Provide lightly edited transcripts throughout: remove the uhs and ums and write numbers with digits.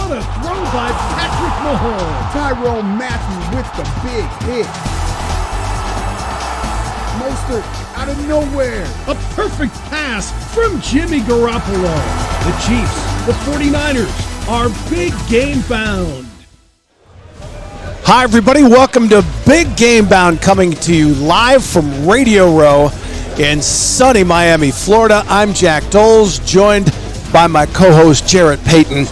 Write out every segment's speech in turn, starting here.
What a throw by Patrick Mahomes. Tyrone Matthew with the big hit. Mostert out of nowhere. A perfect pass from Jimmy Garoppolo. The Chiefs, the 49ers, are big game bound. Hi, everybody. Welcome to Big Game Bound, coming to you live from Radio Row in sunny Miami, Florida. I'm Jack Doles, joined by my co-host Jarrett Payton.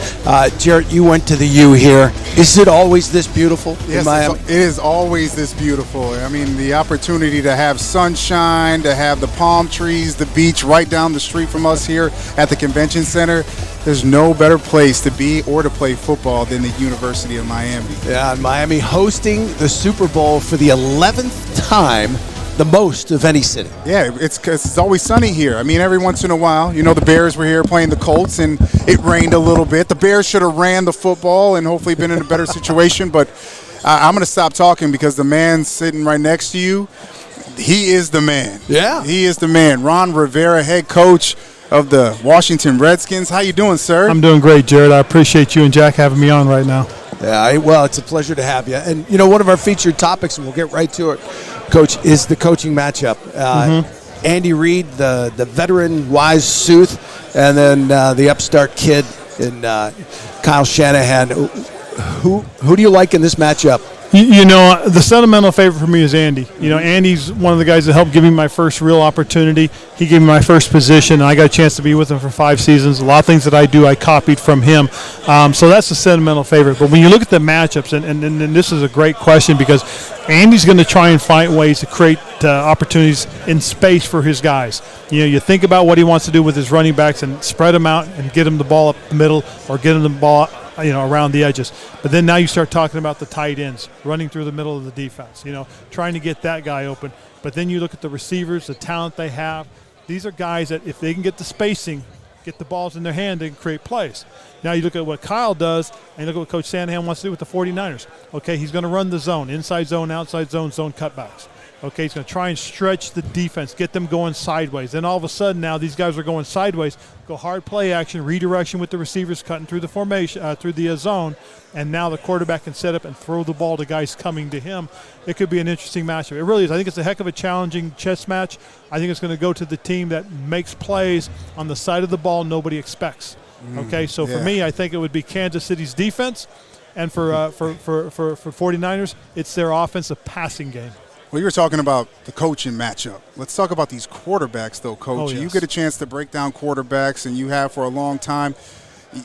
Jarrett, you went to the U here. Is it always this beautiful in Miami? It is always this beautiful. I mean, the opportunity to have sunshine, to have the palm trees, the beach right down the street from us here at the convention center. There's no better place to be or to play football than the University of Miami. Yeah, and Miami hosting the Super Bowl for the 11th time, the most of any city. Yeah, it's 'cause it's always sunny here. I mean, every once in a while, you know, the Bears were here playing the Colts, and it rained a little bit. The Bears should have ran the football and hopefully been in a better situation, but I'm going to stop talking because the man sitting right next to you, he is the man. Yeah. He is the man. Ron Rivera, head coach of the Washington Redskins. How you doing, sir? I'm doing great, Jared. I appreciate you and Jack having me on right now. Yeah, well, it's a pleasure to have you. And, you know, one of our featured topics, and we'll get right to it, Coach, is the coaching matchup. Andy Reid, the veteran wise Sooth, and then the upstart kid in Kyle Shanahan. Who do you like in this matchup? You know, the sentimental favorite for me is Andy. You know, Andy's one of the guys that helped give me my first real opportunity. He gave me my first position, and I got a chance to be with him for 5 seasons. A lot of things that I do, I copied from him. So that's the sentimental favorite. But when you look at the matchups, and this is a great question because Andy's going to try and find ways to create opportunities in space for his guys. You know, you think about what he wants to do with his running backs and spread them out and get them the ball up the middle or get them the ball around the edges. But then now you start talking about the tight ends running through the middle of the defense, trying to get that guy open. But then you look at the receivers, the talent they have. These are guys that if they can get the spacing, get the balls in their hand, they can create plays. Now you look at what Kyle does, and look at what Coach Shanahan wants to do with the 49ers. Okay, he's going to run the zone, inside zone, outside zone, zone cutbacks. Okay, he's going to try and stretch the defense, get them going sideways. Then all of a sudden now these guys are going sideways, go hard play action, redirection with the receivers cutting through the formation, through the zone, and now the quarterback can set up and throw the ball to guys coming to him. It could be an interesting matchup. It really is. I think it's a heck of a challenging chess match. I think it's going to go to the team that makes plays on the side of the ball nobody expects. Okay, so for me, I think it would be Kansas City's defense, and for 49ers, it's their offensive passing game. Well, you were talking about the coaching matchup. Let's talk about these quarterbacks, though, Coach. Oh, yes. You get a chance to break down quarterbacks, and you have for a long time.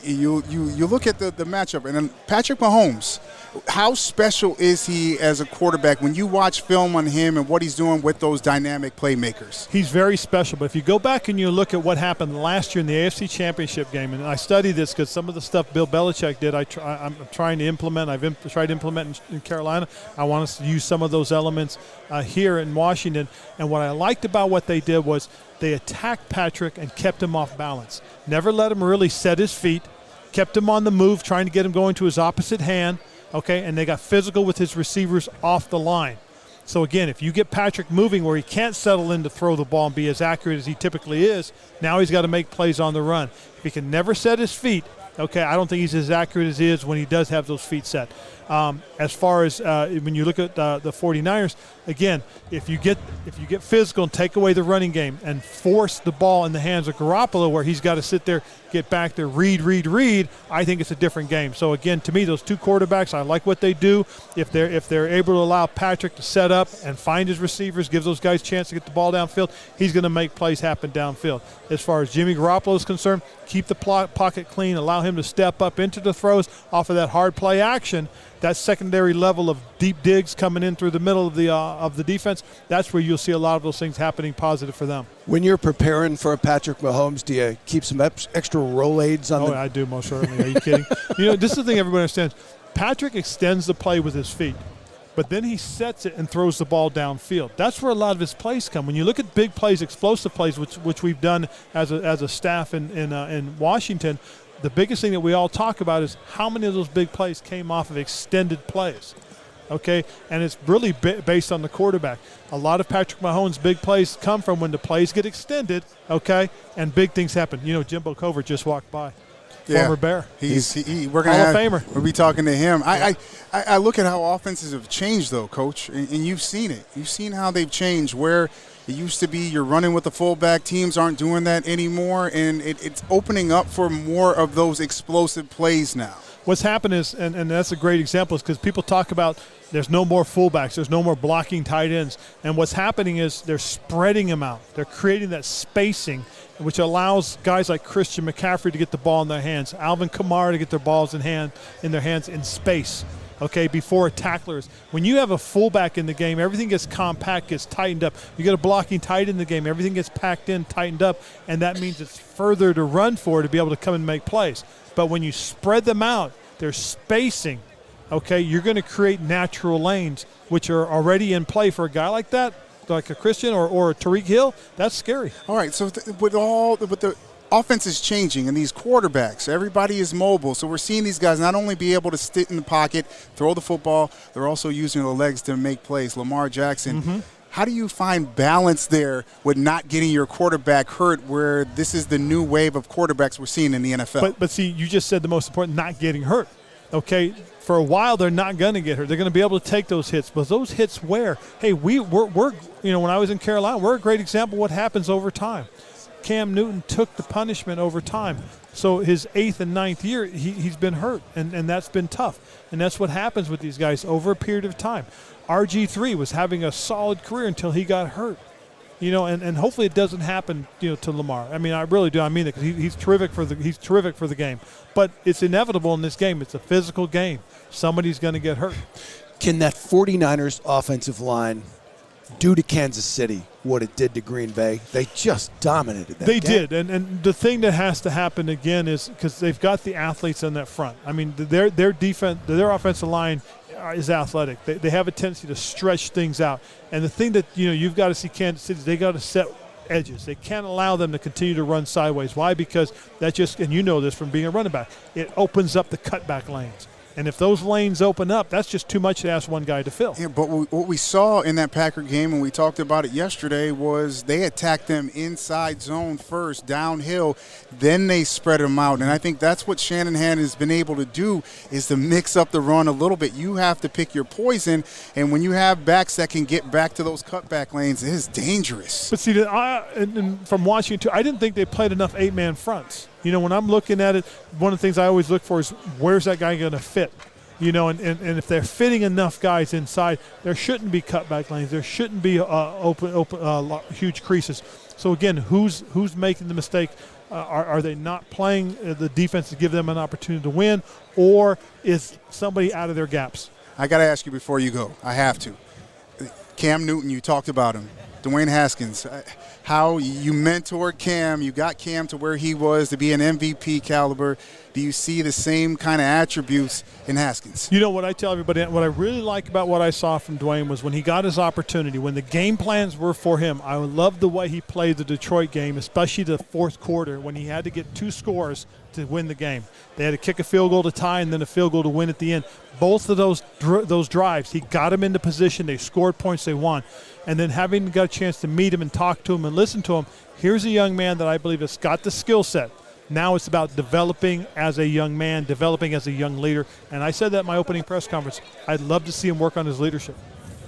You look at the matchup, and then Patrick Mahomes, how special is he as a quarterback when you watch film on him and what he's doing with those dynamic playmakers? He's very special, but if you go back and you look at what happened last year in the AFC Championship game, and I studied this because some of the stuff Bill Belichick did, I'm trying to implement. I've tried to implement in Carolina. I want us to use some of those elements here in Washington. And what I liked about what they did was they attacked Patrick and kept him off balance. Never let him really set his feet, kept him on the move, trying to get him going to his opposite hand. Okay, and they got physical with his receivers off the line. So, again, if you get Patrick moving where he can't settle in to throw the ball and be as accurate as he typically is, now he's got to make plays on the run. If he can never set his feet, okay, I don't think he's as accurate as he is when he does have those feet set. As far as when you look at the 49ers, again, if you get physical and take away the running game and force the ball in the hands of Garoppolo where he's got to sit there, get back there, read, I think it's a different game. So, again, to me, those two quarterbacks, I like what they do. If they're able to allow Patrick to set up and find his receivers, give those guys a chance to get the ball downfield, he's going to make plays happen downfield. As far as Jimmy Garoppolo is concerned, keep the pocket clean, allow him to step up into the throws off of that hard play action. That secondary level of deep digs coming in through the middle of the defense, that's where you'll see a lot of those things happening positive for them. When you're preparing for a Patrick Mahomes, do you keep some extra Rolaids on? Oh, I do, most certainly. Are you kidding? This is the thing everybody understands. Patrick extends the play with his feet, but then he sets it and throws the ball downfield. That's where a lot of his plays come. When you look at big plays, explosive plays, which we've done as a staff in Washington, the biggest thing that we all talk about is how many of those big plays came off of extended plays. Okay, and it's really based on the quarterback. A lot of Patrick Mahomes' big plays come from when the plays get extended, okay, and big things happen. Jimbo Covert just walked by. Former Bear. We're Hall of Famer. We'll be talking to him. I look at how offenses have changed, though, Coach, and you've seen it. You've seen how they've changed, where it used to be you're running with the fullback. Teams aren't doing that anymore, and it's opening up for more of those explosive plays now. What's happened is, and that's a great example, is because people talk about there's no more fullbacks, there's no more blocking tight ends. And what's happening is they're spreading them out. They're creating that spacing, which allows guys like Christian McCaffrey to get the ball in their hands, Alvin Kamara to get their balls in their hands in space, okay, before tacklers. When you have a fullback in the game, everything gets compact, gets tightened up. You get a blocking tight in the game, everything gets packed in, tightened up, and that means it's further to run for to be able to come and make plays. But when you spread them out, they're spacing, okay, you're going to create natural lanes, which are already in play for a guy like that, like a Christian or a Tariq Hill. That's scary. All right, so with the offense is changing and these quarterbacks, everybody is mobile. So we're seeing these guys not only be able to sit in the pocket, throw the football, they're also using their legs to make plays. Lamar Jackson. How do you find balance there with not getting your quarterback hurt, where this is the new wave of quarterbacks we're seeing in the NFL? But see, you just said the most important, not getting hurt. Okay, for a while they're not going to get hurt. They're going to be able to take those hits. But those hits where? Hey, we're when I was in Carolina, we're a great example of what happens over time. Cam Newton took the punishment over time. So his 8th and 9th year, he's been hurt, and that's been tough. And that's what happens with these guys over a period of time. RG3 was having a solid career until he got hurt. And hopefully it doesn't happen, to Lamar. I mean, I really do. I mean it, because he's terrific for the game. But it's inevitable in this game. It's a physical game. Somebody's going to get hurt. Can that 49ers offensive line do to Kansas City what it did to Green Bay? They just dominated that They game. did. And the thing that has to happen again is because they've got the athletes in that front. I mean, their defense, their offensive line is athletic. They have a tendency to stretch things out. And the thing that, you've got to see Kansas City, they got to set edges. They can't allow them to continue to run sideways. Why? Because that just, and you know this from being a running back, it opens up the cutback lanes. And if those lanes open up, that's just too much to ask one guy to fill. Yeah, but what we saw in that Packer game, and we talked about it yesterday, was they attacked them inside zone first, downhill, then they spread them out. And I think that's what Shanahan has been able to do, is to mix up the run a little bit. You have to pick your poison, and when you have backs that can get back to those cutback lanes, it is dangerous. But see, and from watching it too, I didn't think they played enough 8-man fronts. When I'm looking at it, one of the things I always look for is where's that guy going to fit? And if they're fitting enough guys inside, there shouldn't be cutback lanes. There shouldn't be open huge creases. So again, who's making the mistake? Are they not playing the defense to give them an opportunity to win, or is somebody out of their gaps? I got to ask you before you go. I have to. Cam Newton, you talked about him. Dwayne Haskins, how you mentored Cam, you got Cam to where he was to be an MVP caliber. Do you see the same kind of attributes in Haskins? What I tell everybody, what I really like about what I saw from Dwayne was when he got his opportunity, when the game plans were for him, I loved the way he played the Detroit game, especially the fourth quarter when he had to get 2 scores to win the game. They had to kick a field goal to tie and then a field goal to win at the end. Both of those drives, he got them into position. They scored points, they won. And then having got a chance to meet him and talk to him and listen to him, here's a young man that I believe has got the skill set. Now it's about developing as a young man, developing as a young leader. And I said that in my opening press conference. I'd love to see him work on his leadership.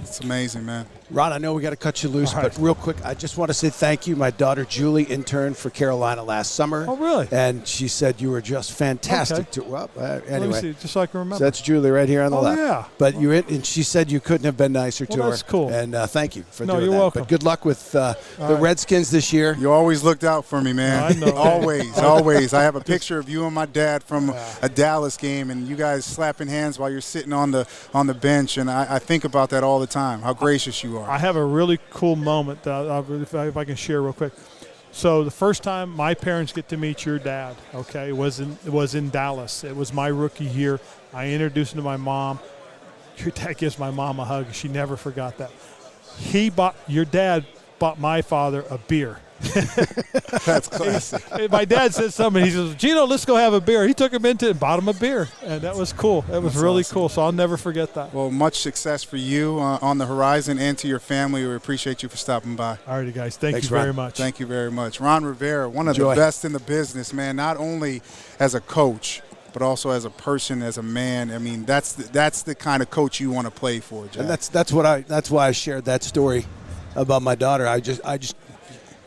It's amazing, man. Ron, I know we got to cut you loose, All right. but real quick, I just want to say thank you. My daughter Julie interned for Carolina last summer. Oh, really? And she said you were just fantastic. Okay. Anyway, Let me see, just so I can remember. So that's Julie right here on the Oh, left. yeah. But and she said you couldn't have been nicer to her. That's cool. And thank you for No, doing you're that. welcome. But good luck with the Redskins this year. You always looked out for me, man. I know. Always. I have a picture of you and my dad from a Dallas game, and you guys slapping hands while you're sitting on the bench, and I think about that all the time, how gracious you are. I have a really cool moment that if I can share real quick. So the first time my parents get to meet your dad, okay, was in Dallas. It was my rookie year. I introduced him to my mom. Your dad gives my mom a hug. She never forgot that. Your dad bought my father a beer. That's classic. My dad said something. He says, Gino, let's go have a beer. He took him into it and bought him a beer. And that was cool. That was really awesome. cool. So I'll never forget that. Well, much success for you on the horizon and to your family. We appreciate you for stopping by. All righty, guys. Thanks Thanks, you very Ron. much. Thank you very much. Ron Rivera, one of Enjoy. the best in the business, man, not only as a coach, but also as a person, as a man. I mean, that's the kind of coach you want to play for, Jack. And that's why I shared that story about my daughter. I just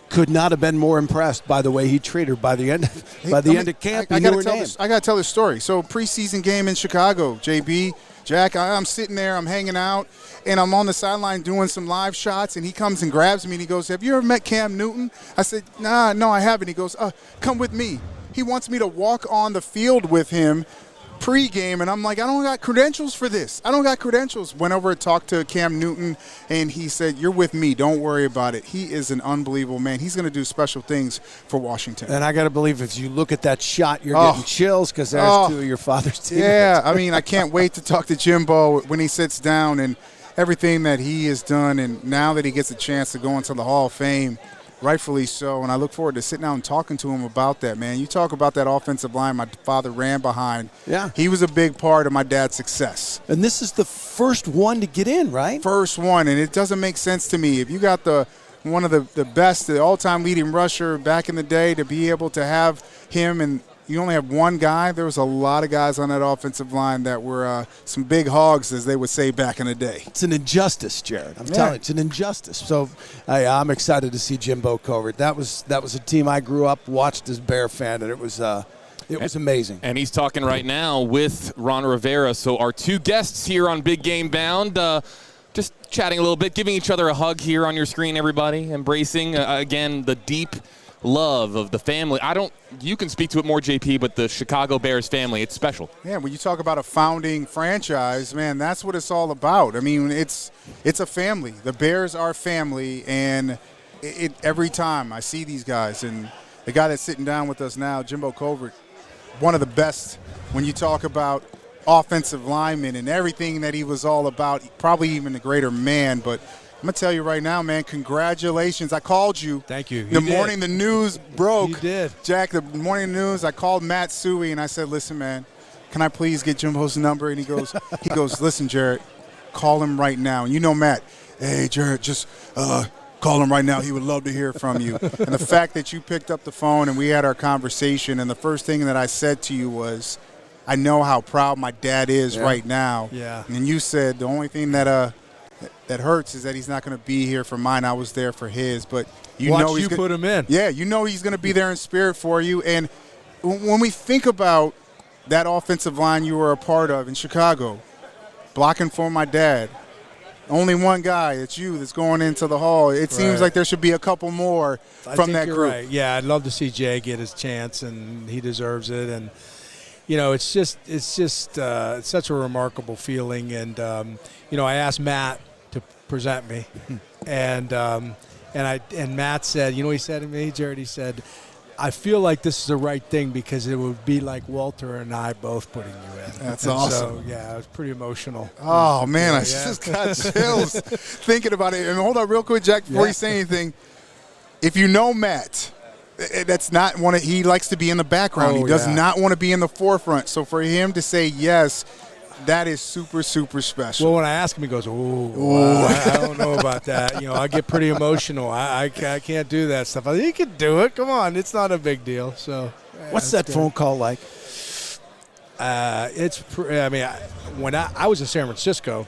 could not have been more impressed by the way he treated her. By the end of camp, he knew her name. I got to tell this story. So preseason game in Chicago, JB, Jack, I'm sitting there, I'm hanging out, and I'm on the sideline doing some live shots, and he comes and grabs me, and he goes, have you ever met Cam Newton? I said, nah, no, I haven't. He goes, come with me. He wants me to walk on the field with him pre-game, and I'm like, I don't got credentials for this. I don't got credentials. Went over and talked to Cam Newton, and he said, you're with me. Don't worry about it. He is an unbelievable man. He's going to do special things for Washington. And I got to believe if you look at that shot, you're getting chills because there's two of your father's teammates. Yeah, I mean, I can't wait to talk to Jimbo when he sits down and everything that he has done, and now that he gets a chance to go into the Hall of Fame, rightfully so, and I look forward to sitting down and talking to him about that, man. You talk about that offensive line my father ran behind. Yeah. He was a big part of my dad's success. And this is the first one to get in, right? First one, and it doesn't make sense to me. If you got one of the best, the all-time leading rusher back in the day, to be able to have him, and you only have one guy, there was a lot of guys on that offensive line that were some big hogs, as they would say back in the day. It's an injustice, Jared. I'm telling you, it's an injustice. So I'm excited to see Jimbo Covert. That was a team I grew up, watched as Bear fan, and it was amazing. And he's talking right now with Ron Rivera. So our two guests here on Big Game Bound, just chatting a little bit, giving each other a hug here on your screen, everybody, embracing, again, the deep love of the family. You can speak to it more, JP, but the Chicago Bears family, it's special. Yeah, when you talk about a founding franchise, man, that's what it's all about. I mean, it's a family. The Bears are family, and every time I see these guys, and the guy that's sitting down with us now, Jimbo Covert, one of the best when you talk about offensive linemen and everything that he was all about, probably even a greater man, but I'm going to tell you right now, man, congratulations. I called you. Thank you. The morning the news broke. You did. Jack, the morning news, I called Matt Suey, and I said, listen, man, can I please get Jimbo's number? And he goes, listen, Jared, call him right now. And you know Matt, hey, Jared, just call him right now. He would love to hear from you. And the fact that you picked up the phone and we had our conversation, and the first thing that I said to you was, I know how proud my dad is right now. Yeah. And you said the only thing that hurts is that he's not going to be here for mine. I was there for his, but Watch you put him in. Yeah, you know he's going to be there in spirit for you. And when we think about that offensive line you were a part of in Chicago, blocking for my dad, only one guy, it's you, that's going into the Hall. It seems like there should be a couple more from that group. Right. Yeah, I'd love to see Jay get his chance, and he deserves it. And it's just such a remarkable feeling. And I asked Matt to present me, and Matt said, he said to me, Jared, he said, I feel like this is the right thing because it would be like Walter and I both putting you in. That's awesome. So, yeah, it was pretty emotional. Oh, man, I just got chills thinking about it. And hold on real quick, Jack, before you say anything. If you know Matt, that's not he likes to be in the background. He does not want to be in the forefront. So for him to say yes, that is super, super special. Well, when I ask him, he goes, I don't know about that. I get pretty emotional. I can't do that stuff. I think you can do it. Come on. It's not a big deal. So, what's that phone call like? When I was in San Francisco,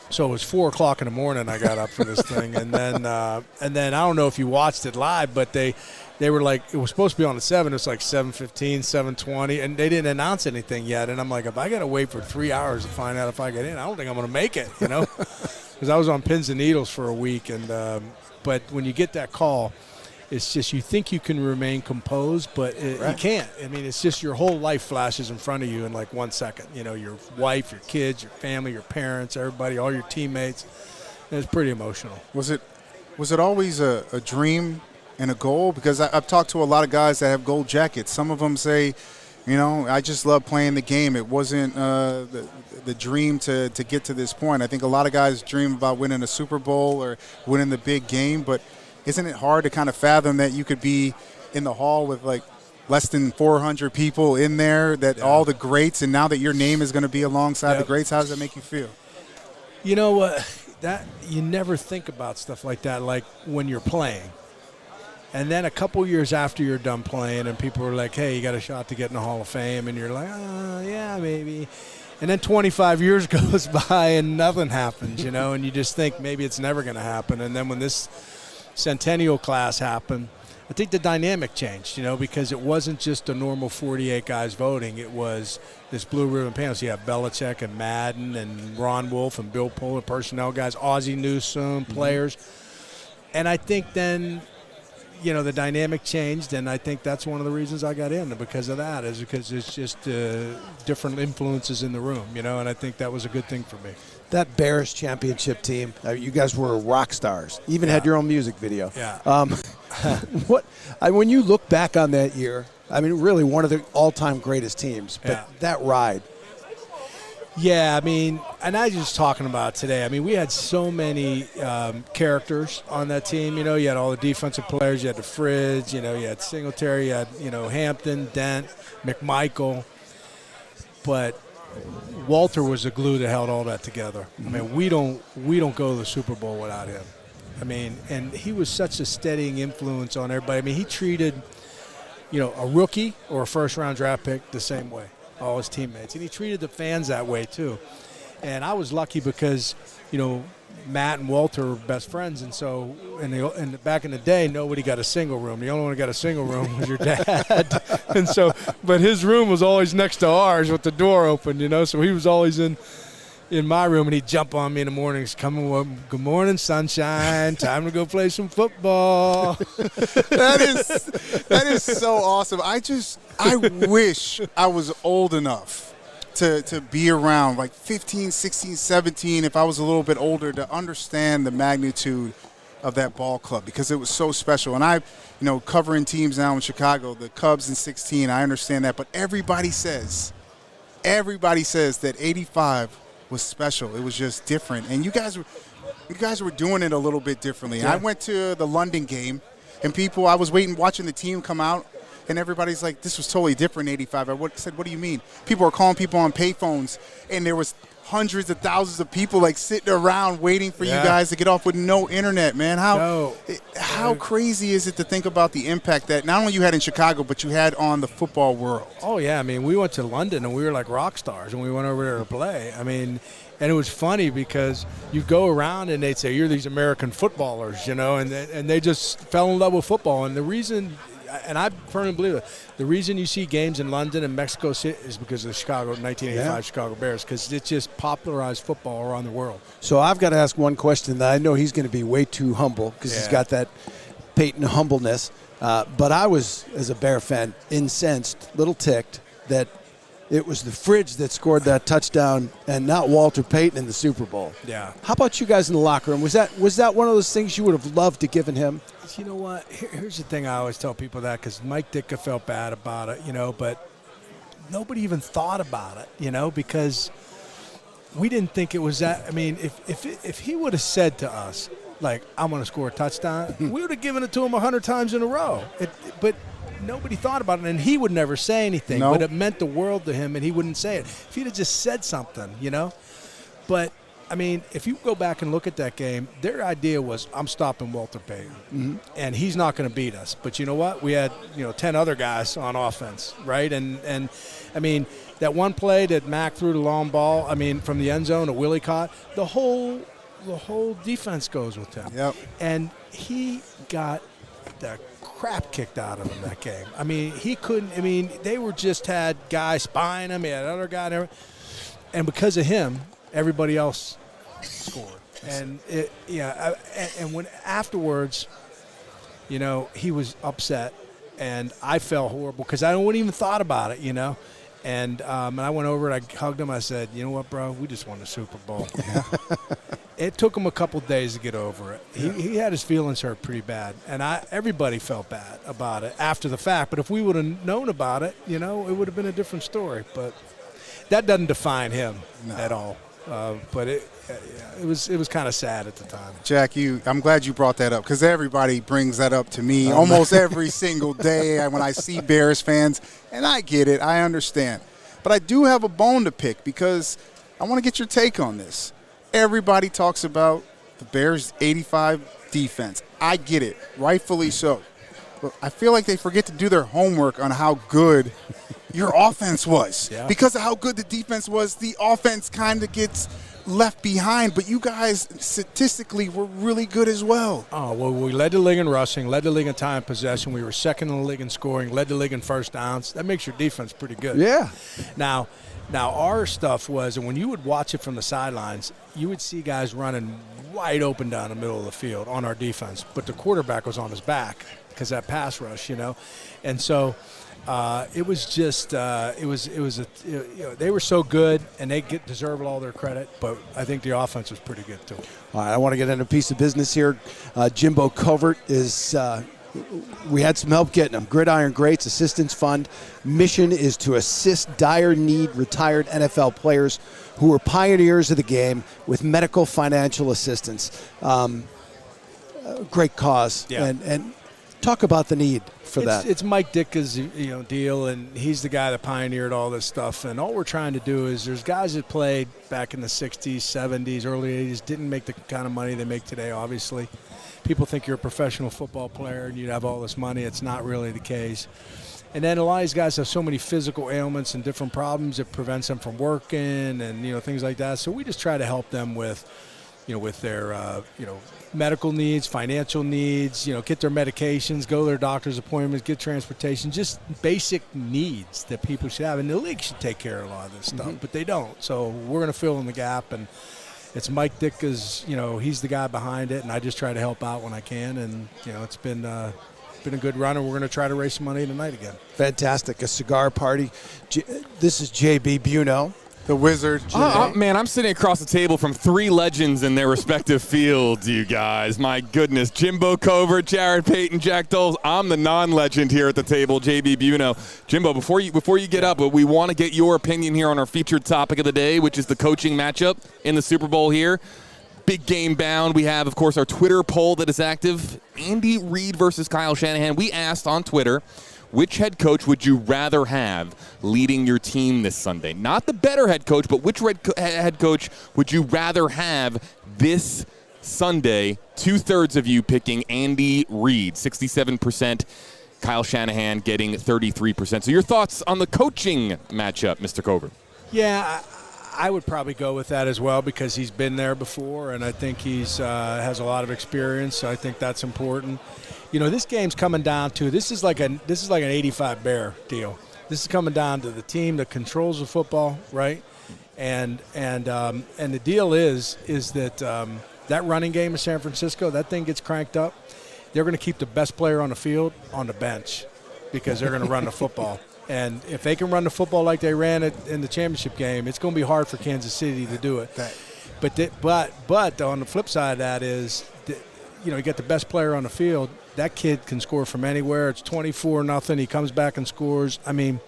so it was 4 o'clock in the morning I got up for this thing. And then I don't know if you watched it live, but they were like, it was supposed to be on at 7. It was like 7:15, 7:20, and they didn't announce anything yet. And I'm like, if I got to wait for 3 hours to find out if I get in, I don't think I'm going to make it, because I was on pins and needles for a week. And but when you get that call, it's just you think you can remain composed, but you can't. I mean, it's just your whole life flashes in front of you in like 1 second. Your wife, your kids, your family, your parents, everybody, all your teammates. And it's pretty emotional. Was it always a dream and a goal? Because I've talked to a lot of guys that have gold jackets. Some of them say, I just love playing the game. It wasn't the dream to get to this point. I think a lot of guys dream about winning a Super Bowl or winning the big game, but isn't it hard to kind of fathom that you could be in the hall with like less than 400 people in there, that all the greats, and now that your name is going to be alongside the greats, how does that make you feel? You know what? That you never think about stuff like that, like when you're playing. And then a couple years after you're done playing and people are like, hey, you got a shot to get in the Hall of Fame, and you're like, yeah, maybe. And then 25 years goes by and nothing happens, you know, and you just think maybe it's never going to happen. And then when this centennial class happened, I think the dynamic changed, you know, because it wasn't just a normal 48 guys voting. It was this blue ribbon panel. So you have Belichick and Madden and Ron Wolf and Bill Puller, personnel guys, Ozzie Newsome, players. And I think then, you know, the dynamic changed, and I think that's one of the reasons I got in because of that, is because it's just different influences in the room, you know, and I think that was a good thing for me. That Bears championship team, you guys were rock stars. Even had your own music video. Yeah. When you look back on that year, I mean, really one of the all-time greatest teams. But that ride. Yeah, I mean, and I was just talking about it today. I mean, we had so many characters on that team. You know, you had all the defensive players. You had the Fridge. You know, you had Singletary. You had, you know, Hampton, Dent, McMichael. But Walter was the glue that held all that together. I mean, we don't go to the Super Bowl without him. I mean, and he was such a steadying influence on everybody. I mean, he treated, you know, a rookie or a first-round draft pick the same way, all his teammates. And he treated the fans that way, too. And I was lucky because, you know, Matt and Walter were best friends, and so back in the day, nobody got a single room. The only one who got a single room was your dad. And so, but his room was always next to ours with the door open, you know, so he was always in my room, and he'd jump on me in the mornings, good morning, sunshine, time to go play some football. That is so awesome. I wish I was old enough to be around, like 15, 16, 17, if I was a little bit older, to understand the magnitude of that ball club, because it was so special. And I, you know, covering teams now in Chicago, the Cubs in 16, I understand that. But everybody says that 85 was special. It was just different. And you guys were doing it a little bit differently. Yeah. I went to the London game, and I was watching the team come out, and everybody's like, this was totally different in 85. I said, what do you mean? People were calling people on payphones, and there was hundreds of thousands of people like sitting around waiting for you guys to get off with no internet, man. How crazy is it to think about the impact that not only you had in Chicago, but you had on the football world? Oh, yeah. I mean, we went to London, and we were like rock stars when we went over there to play. I mean, and it was funny because you go around and they'd say, you're these American footballers, you know, and they just fell in love with football. And the reason – and I firmly believe it. The reason you see games in London and Mexico City is because of the 1985 Chicago Bears, because it just popularized football around the world. So I've got to ask one question that I know he's going to be way too humble, because he's got that Peyton humbleness. But I was, as a Bear fan, incensed, little ticked, that it was the Fridge that scored that touchdown and not Walter Payton in the Super Bowl. Yeah. How about you guys in the locker room? Was that one of those things you would have loved to given him? You know what? Here's the thing. I always tell people that, because Mike Ditka felt bad about it, you know, but nobody even thought about it, you know, because we didn't think it was that. I mean, if he would have said to us, like, I'm going to score a touchdown, we would have given it to him 100 times in a row. But nobody thought about it, and he would never say anything. Nope. But it meant the world to him, and he wouldn't say it. If he'd have just said something, you know. But, I mean, if you go back and look at that game, their idea was, I'm stopping Walter Payton, and he's not going to beat us. But you know what? We had, 10 other guys on offense, right? And I mean, that one play that Mack threw the long ball, I mean, from the end zone, a Willie caught, the whole defense goes with him. Yep. And he got the crap kicked out of him that game. I mean, he couldn't. I mean, they just had guys spying him. He had another guy, and because of him, everybody else scored. And and when afterwards, he was upset, and I felt horrible because I wouldn't even thought about it, And I went over and I hugged him. I said, "You know what, bro? We just won the Super Bowl." It took him a couple of days to get over it. He had his feelings hurt pretty bad, and everybody felt bad about it after the fact. But if we would have known about it, it would have been a different story. But that doesn't define him at all. But it was kind of sad at the time. Jack, I'm glad you brought that up because everybody brings that up to me almost every single day when I see Bears fans, and I get it, I understand. But I do have a bone to pick because I want to get your take on this. Everybody talks about the Bears' 85 defense. I get it, rightfully so. But I feel like they forget to do their homework on how good your offense was. Yeah. Because of how good the defense was, the offense kind of gets left behind. But you guys, statistically, were really good as well. Oh, well, we led the league in rushing, led the league in time possession. We were second in the league in scoring, led the league in first downs. That makes your defense pretty good. Yeah. Now our stuff was, and when you would watch it from the sidelines, you would see guys running wide open down the middle of the field on our defense. But the quarterback was on his back because that pass rush, And so it was just they were so good, and they deserve all their credit. But I think the offense was pretty good too. All right, I want to get into a piece of business here. Jimbo Covert is. We had some help getting him. Gridiron Greats Assistance Fund. Mission is to assist dire need retired NFL players who were pioneers of the game with medical financial assistance. Great cause. Yeah. And talk about the need for that. It's Mike Ditka's deal, and he's the guy that pioneered all this stuff. And all we're trying to do is there's guys that played back in the 60s, 70s, early 80s, didn't make the kind of money they make today, obviously. People think you're a professional football player and you'd have all this money. It's not really the case. And then a lot of these guys have so many physical ailments and different problems that prevents them from working and things like that. So we just try to help them with their medical needs, financial needs, get their medications, go to their doctor's appointments, get transportation, just basic needs that people should have. And the league should take care of a lot of this stuff, but they don't. So we're going to fill in the gap, and it's Mike Ditka's, he's the guy behind it, and I just try to help out when I can. And, it's been a good run, and we're going to try to raise some money tonight again. Fantastic. A cigar party. This is JB Buno. The Wizard. Man, I'm sitting across the table from three legends in their respective fields, you guys. My goodness. Jimbo Covert, Jared Payton, Jack Doles. I'm the non-legend here at the table, JB Buno. Jimbo, before you get up, we want to get your opinion here on our featured topic of the day, which is the coaching matchup in the Super Bowl here. Big game bound. We have, of course, our Twitter poll that is active. Andy Reid versus Kyle Shanahan. We asked on Twitter, which head coach would you rather have leading your team this Sunday? Not the better head coach, but which head coach would you rather have this Sunday? 2/3 of you picking Andy Reid, 67%. Kyle Shanahan getting 33%. So your thoughts on the coaching matchup, Mr. Covert? Yeah, I would probably go with that as well because he's been there before, and I think he's has a lot of experience. So I think that's important. This game's coming down to this is like an 85 Bear deal. This is coming down to the team that controls the football, right? And the deal is that that running game in San Francisco, that thing gets cranked up. They're going to keep the best player on the field on the bench because they're going to run the football. And if they can run the football like they ran it in the championship game, it's going to be hard for Kansas City to do it. But on the flip side of that is, you get the best player on the field. That kid can score from anywhere. It's 24-0. He comes back and scores. I mean,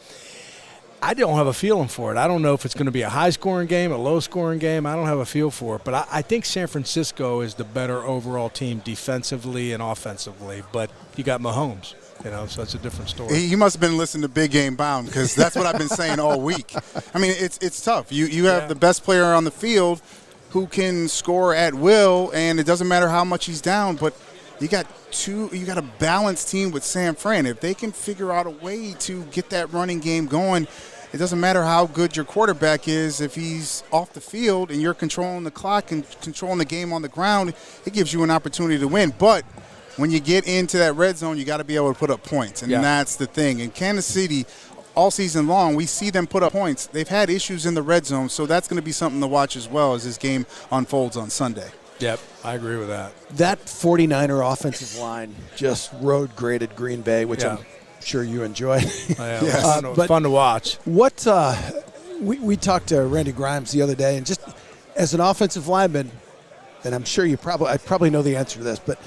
I don't have a feeling for it. I don't know if it's going to be a high-scoring game, a low-scoring game. I don't have a feel for it. But I think San Francisco is the better overall team defensively and offensively. But you got Mahomes. So it's a different story. He must have been listening to Big Game Bound because that's what I've been saying all week. I mean, it's tough. You have the best player on the field who can score at will, and it doesn't matter how much he's down. But you got a balanced team with San Fran. If they can figure out a way to get that running game going, it doesn't matter how good your quarterback is. If he's off the field and you're controlling the clock and controlling the game on the ground, it gives you an opportunity to win. But when you get into that red zone, you got to be able to put up points, and that's the thing. In Kansas City, all season long, we see them put up points. They've had issues in the red zone, so that's going to be something to watch as well as this game unfolds on Sunday. Yep, I agree with that. That 49er offensive line just road graded Green Bay, which I'm sure you enjoyed. Fun to watch. What we talked to Randy Grimes the other day, and just as an offensive lineman, and I'm sure I probably know the answer to this, but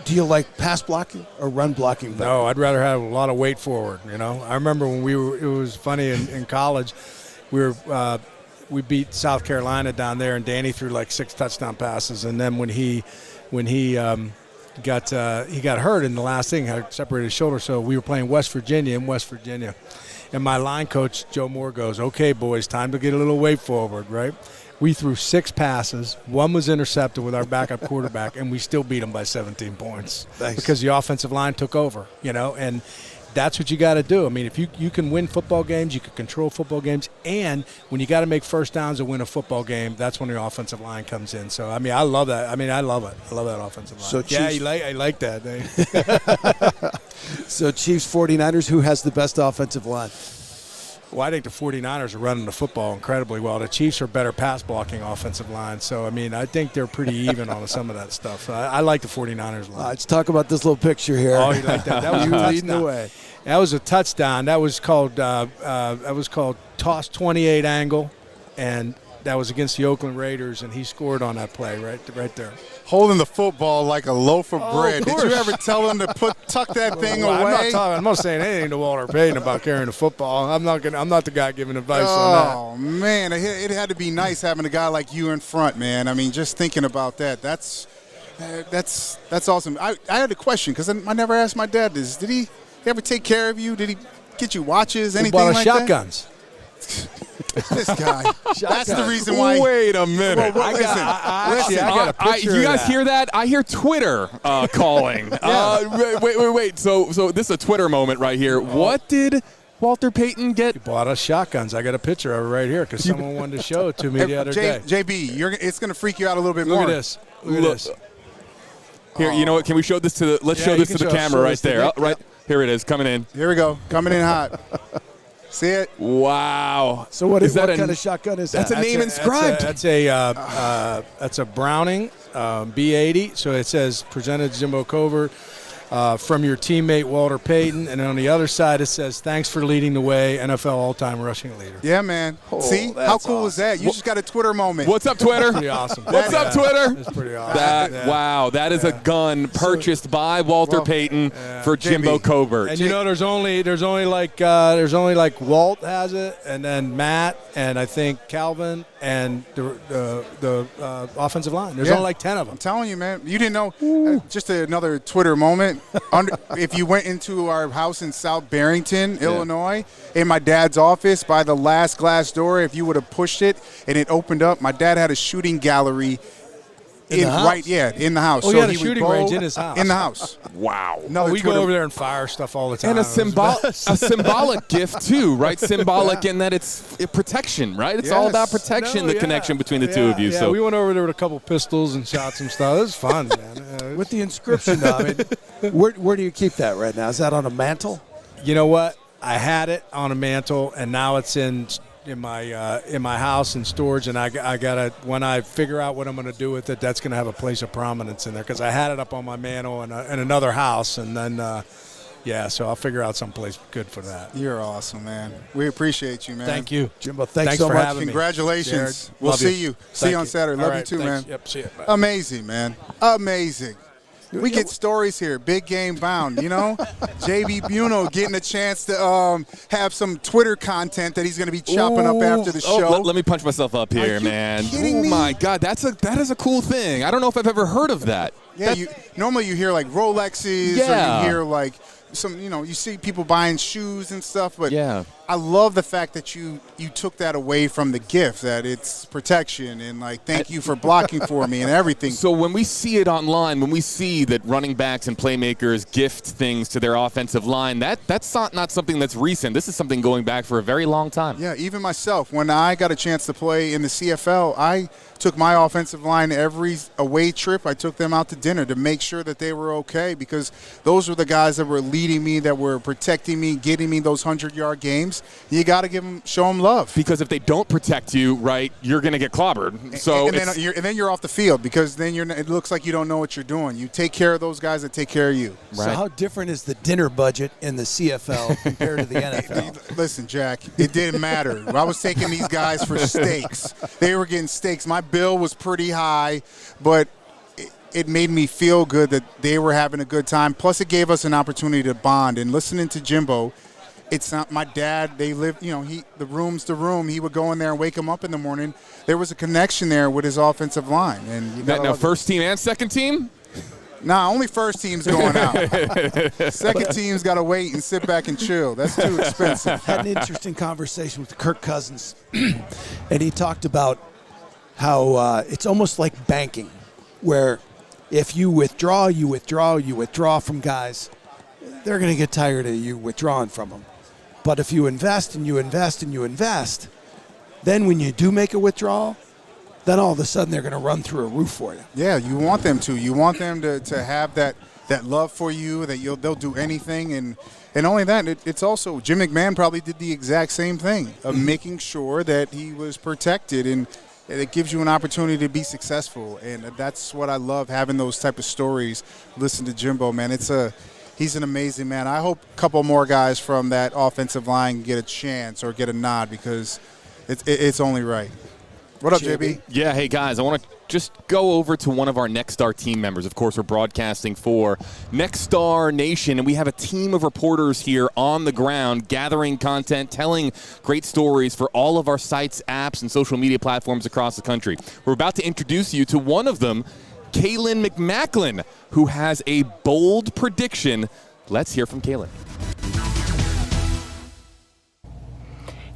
do you like pass blocking or run blocking better? No, I'd rather have a lot of weight forward. I remember when it was funny in college. We were beat South Carolina down there, and Danny threw like 6 touchdown passes. And then when he got hurt in the last thing, had separated his shoulder. So we were playing West Virginia in West Virginia, and my line coach Joe Moore goes, "Okay, boys, time to get a little weight forward, right?" We threw 6 passes. 1 was intercepted with our backup quarterback, and we still beat them by 17 points because the offensive line took over, and that's what you got to do. I mean, if you can win football games, you can control football games, and when you got to make first downs to win a football game, that's when your offensive line comes in. So, I mean, I love that. I mean, I love it. I love that offensive line. So I like that. So Chiefs 49ers, who has the best offensive line? Well, I think the 49ers are running the football incredibly well. The Chiefs are better pass-blocking offensive line. So, I mean, I think they're pretty even on some of that stuff. I like the 49ers line. Let's talk about this little picture here. Oh, you like that? That was leading the way. That was a touchdown. That was called toss 28 angle, and that was against the Oakland Raiders, and he scored on that play right there. Holding the football like a loaf of bread. Of Did you ever tell him to tuck that thing away? I'm not saying anything to Walter Payton about carrying the football. I'm not the guy giving advice on that. Oh man, it had to be nice having a guy like you in front, man. I mean, just thinking about that, that's awesome. I had a question because I never asked my dad this. Did he ever take care of you? Did he get you watches? Anything like shotguns. that? This guy. That's the reason why. Wait a minute. I got a picture. You guys hear that? I hear Twitter calling. Wait. So this is a Twitter moment right here. What did Walter Payton get? He bought us shotguns. I got a picture of it right here because someone wanted to show it to me the other day. JB, it's going to freak you out a little bit more. Look at this. Look at this. Here, you know what? Can we show this to the? Let's show this to the camera right there. Right here it is, coming in. Here we go, coming in hot. See it? Wow. So what kind of shotgun is that? That's a name inscribed. That's a Browning B80. So it says presented Jimbo Covert from your teammate Walter Payton, and on the other side it says thanks for leading the way, NFL all-time rushing leader. Yeah, man. See how cool is that? You just got a Twitter moment. What's up, Twitter? Pretty awesome. What's up, Twitter? That's pretty awesome. Wow, that is a gun purchased by Walter Payton for Jimbo Covert. And there's only like Walt has it, and then Matt, and I think Calvin, and the offensive line. There's only like 10 of them. I'm telling you, man. You didn't know. Just another Twitter moment. If you went into our house in South Barrington, Illinois, in my dad's office by the last glass door, if you would have pushed it and it opened up, my dad had a shooting gallery in the house. Oh, he had a shooting range in his house. In the house. Wow. We go over there and fire stuff all the time. And a symbolic gift, too, right? Symbolic in that it's protection, right? It's all about protection, the connection between the two of you. Yeah, so we went over there with a couple pistols and shot some stuff. It was fun, man. With the inscription, though, I mean, where do you keep that right now? Is that on a mantle? You know what? I had it on a mantle, and now it's in my house in storage, and I gotta, when I figure out what I'm gonna do with it, that's gonna have a place of prominence in there because I had it up on my mantle in another house, and then so I'll figure out some place good for that. You're awesome, man. We appreciate you, man. Thank you, Jimbo. Thanks so for much. having me. Congratulations. Jared, We'll love see you. See you on Saturday. Love you too, thanks. man. Yep, see you. Bye. Amazing, man. Amazing. We get stories here, big game bound, JB Buno getting a chance to have some Twitter content that he's going to be chopping up after the show. Let me punch myself up here, man. Kidding me? My God, that is a cool thing. I don't know if I've ever heard of that. Yeah, normally you hear like Rolexes, or you hear like some, you see people buying shoes and stuff, but I love the fact that you took that away from the gift, that it's protection and like thank you for blocking for me and everything. So when we see it online, when we see that running backs and playmakers gift things to their offensive line, that's not something that's recent. This is something going back for a very long time. Yeah, even myself, when I got a chance to play in the CFL, I took my offensive line every away trip. I took them out to dinner to make sure that they were okay, because those were the guys that were leading me, that were protecting me, getting me those 100-yard games. You got to show them love. Because if they don't protect you, right, you're going to get clobbered. So and then you're off the field, because then it looks like you don't know what you're doing. You take care of those guys that take care of you. Right. So how different is the dinner budget in the CFL compared to the NFL? Listen, Jack, it didn't matter. I was taking these guys for steaks. They were getting steaks. My bill was pretty high, but it made me feel good that they were having a good time. Plus, it gave us an opportunity to bond. And listening to Jimbo, it's not my dad. They lived, the room's the room. He would go in there and wake him up in the morning. There was a connection there with his offensive line. And now first team and second team? Nah, only first team's going out. Second team's got to wait and sit back and chill. That's too expensive. Had an interesting conversation with Kirk Cousins, and he talked about how it's almost like banking, where if you withdraw from guys, they're going to get tired of you withdrawing from them. But if you invest and you invest and you invest, then when you do make a withdrawal, then all of a sudden they're going to run through a roof for you. Yeah, you want them to. You want them to have that love for you, that they'll do anything. And only that, it's also, Jim McMahon probably did the exact same thing of making sure that he was protected, and it gives you an opportunity to be successful. And that's what I love, having those type of stories. Listen to Jimbo, man. He's an amazing man. I hope a couple more guys from that offensive line get a chance or get a nod, because it's only right. What up, JB? Yeah, hey, guys, I want to just go over to one of our Next Star team members. Of course, we're broadcasting for Next Star Nation, and we have a team of reporters here on the ground gathering content, telling great stories for all of our sites, apps, and social media platforms across the country. We're about to introduce you to one of them, Kaylin McMacklin, who has a bold prediction. Let's hear from Kaylin.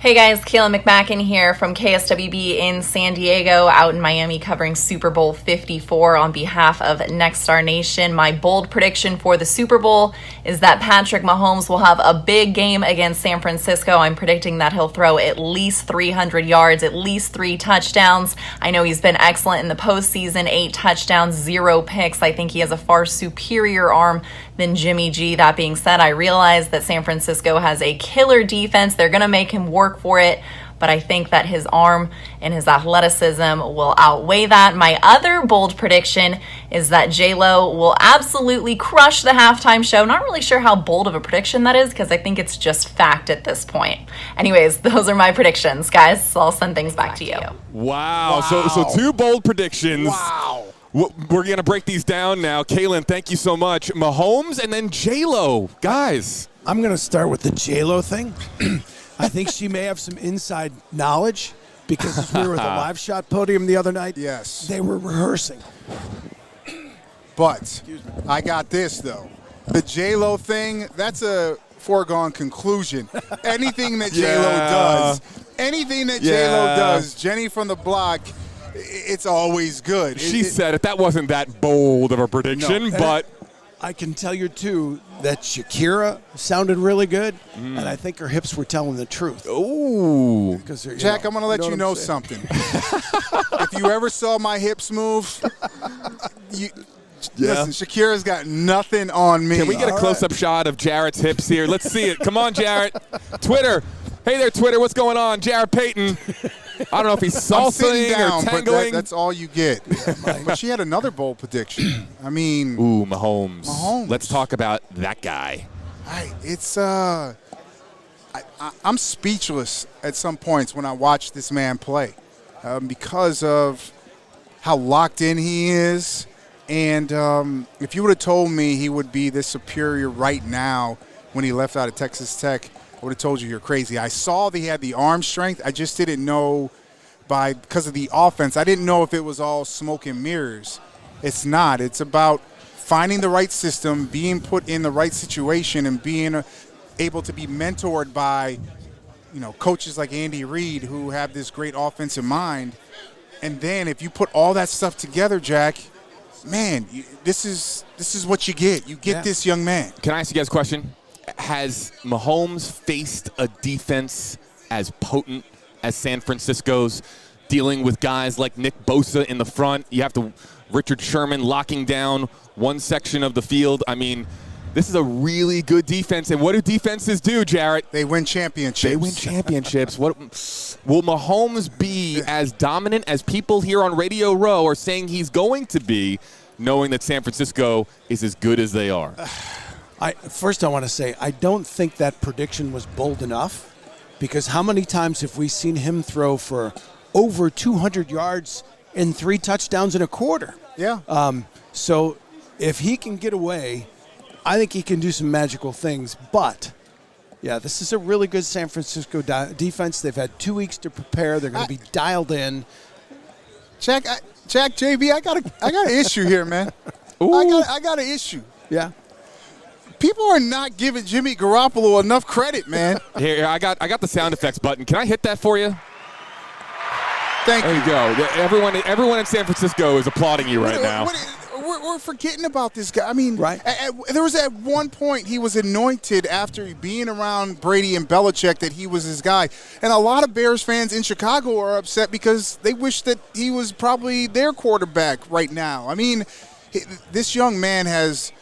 Hey guys, Kaylin McMackin here from KSWB in San Diego, out in Miami covering Super Bowl 54 on behalf of Next Star Nation. My bold prediction for the Super Bowl is that Patrick Mahomes will have a big game against San Francisco. I'm predicting that he'll throw at least 300 yards, at least 3 touchdowns. I know he's been excellent in the postseason, 8 touchdowns, 0 picks. I think he has a far superior arm than Jimmy G. That being said, I realize that San Francisco has a killer defense. They're going to make him work for it, but I think that his arm and his athleticism will outweigh that. My other bold prediction is that J-Lo will absolutely crush the halftime show. Not really sure how bold of a prediction that is, because I think it's just fact at this point. Anyways, those are my predictions, guys. So I'll send things back to you. Wow. So 2 bold predictions. Wow. We're going to break these down now. Kaylin, thank you so much. Mahomes and then J-Lo. Guys. I'm going to start with the J-Lo thing. I think she may have some inside knowledge, because as we were at the live shot podium the other night, yes, they were rehearsing. But I got this, though. The J-Lo thing, that's a foregone conclusion. Anything that J-Lo does, Jenny from the block, it's always good. She said it. That wasn't that bold of a prediction, but I can tell you, too, that Shakira sounded really good, and I think her hips were telling the truth. Ooh. Jack, I'm going to let you know something. If you ever saw my hips move, listen, Shakira's got nothing on me. Can we get a close-up shot of Jarrett's hips here? Let's see it. Come on, Jarrett. Twitter. Hey there, Twitter. What's going on? Jarrett Payton. I don't know if he's salsaing or tangling. But that's all you get. But she had another bold prediction. I mean, ooh, Mahomes. Let's talk about that guy. I'm speechless at some points when I watch this man play, because of how locked in he is. And if you would have told me he would be this superior right now when he left out of Texas Tech, I would have told you you're crazy. I saw that he had the arm strength. I just didn't know because of the offense. I didn't know if it was all smoke and mirrors. It's not. It's about finding the right system, being put in the right situation, and being able to be mentored by, coaches like Andy Reid, who have this great offensive mind. And then if you put all that stuff together, Jack, man, this is what you get. You get this young man. Can I ask you guys a question? Has Mahomes faced a defense as potent as San Francisco's, dealing with guys like Nick Bosa in the front? You have Richard Sherman locking down one section of the field. I mean, this is a really good defense. And what do defenses do, Jarrett? They win championships. What will Mahomes be as dominant as people here on Radio Row are saying he's going to be, knowing that San Francisco is as good as they are? First, I want to say I don't think that prediction was bold enough, because how many times have we seen him throw for over 200 yards and 3 touchdowns in a quarter? Yeah. So if he can get away, I think he can do some magical things. But Yeah, this is a really good San Francisco defense. They've had 2 weeks to prepare. They're going to be dialed in. Jack, JB, I got an issue here, man. I got an issue. Yeah. People are not giving Jimmy Garoppolo enough credit, man. Here, I got the sound effects button. Can I hit that for you? Thank you. There you go. Everyone in San Francisco is applauding you right now. We're forgetting about this guy. I mean, right. There was at one point he was anointed after being around Brady and Belichick that he was his guy. And a lot of Bears fans in Chicago are upset because they wish that he was probably their quarterback right now. I mean, this young man has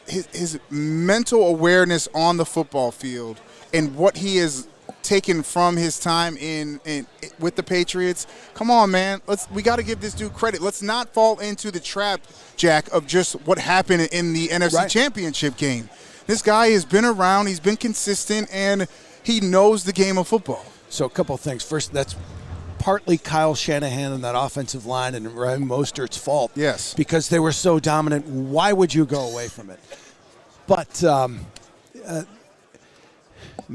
his mental awareness on the football field and what he has taken from his time in with the Patriots. Come on, man. We got to give this dude credit. Let's not fall into the trap, Jack, of just what happened in the NFC Championship game. This guy has been around, he's been consistent, and he knows the game of football. So a couple of things. First, that's partly Kyle Shanahan and that offensive line and Raheem Mostert's fault. Yes. Because they were so dominant. Why would you go away from it? But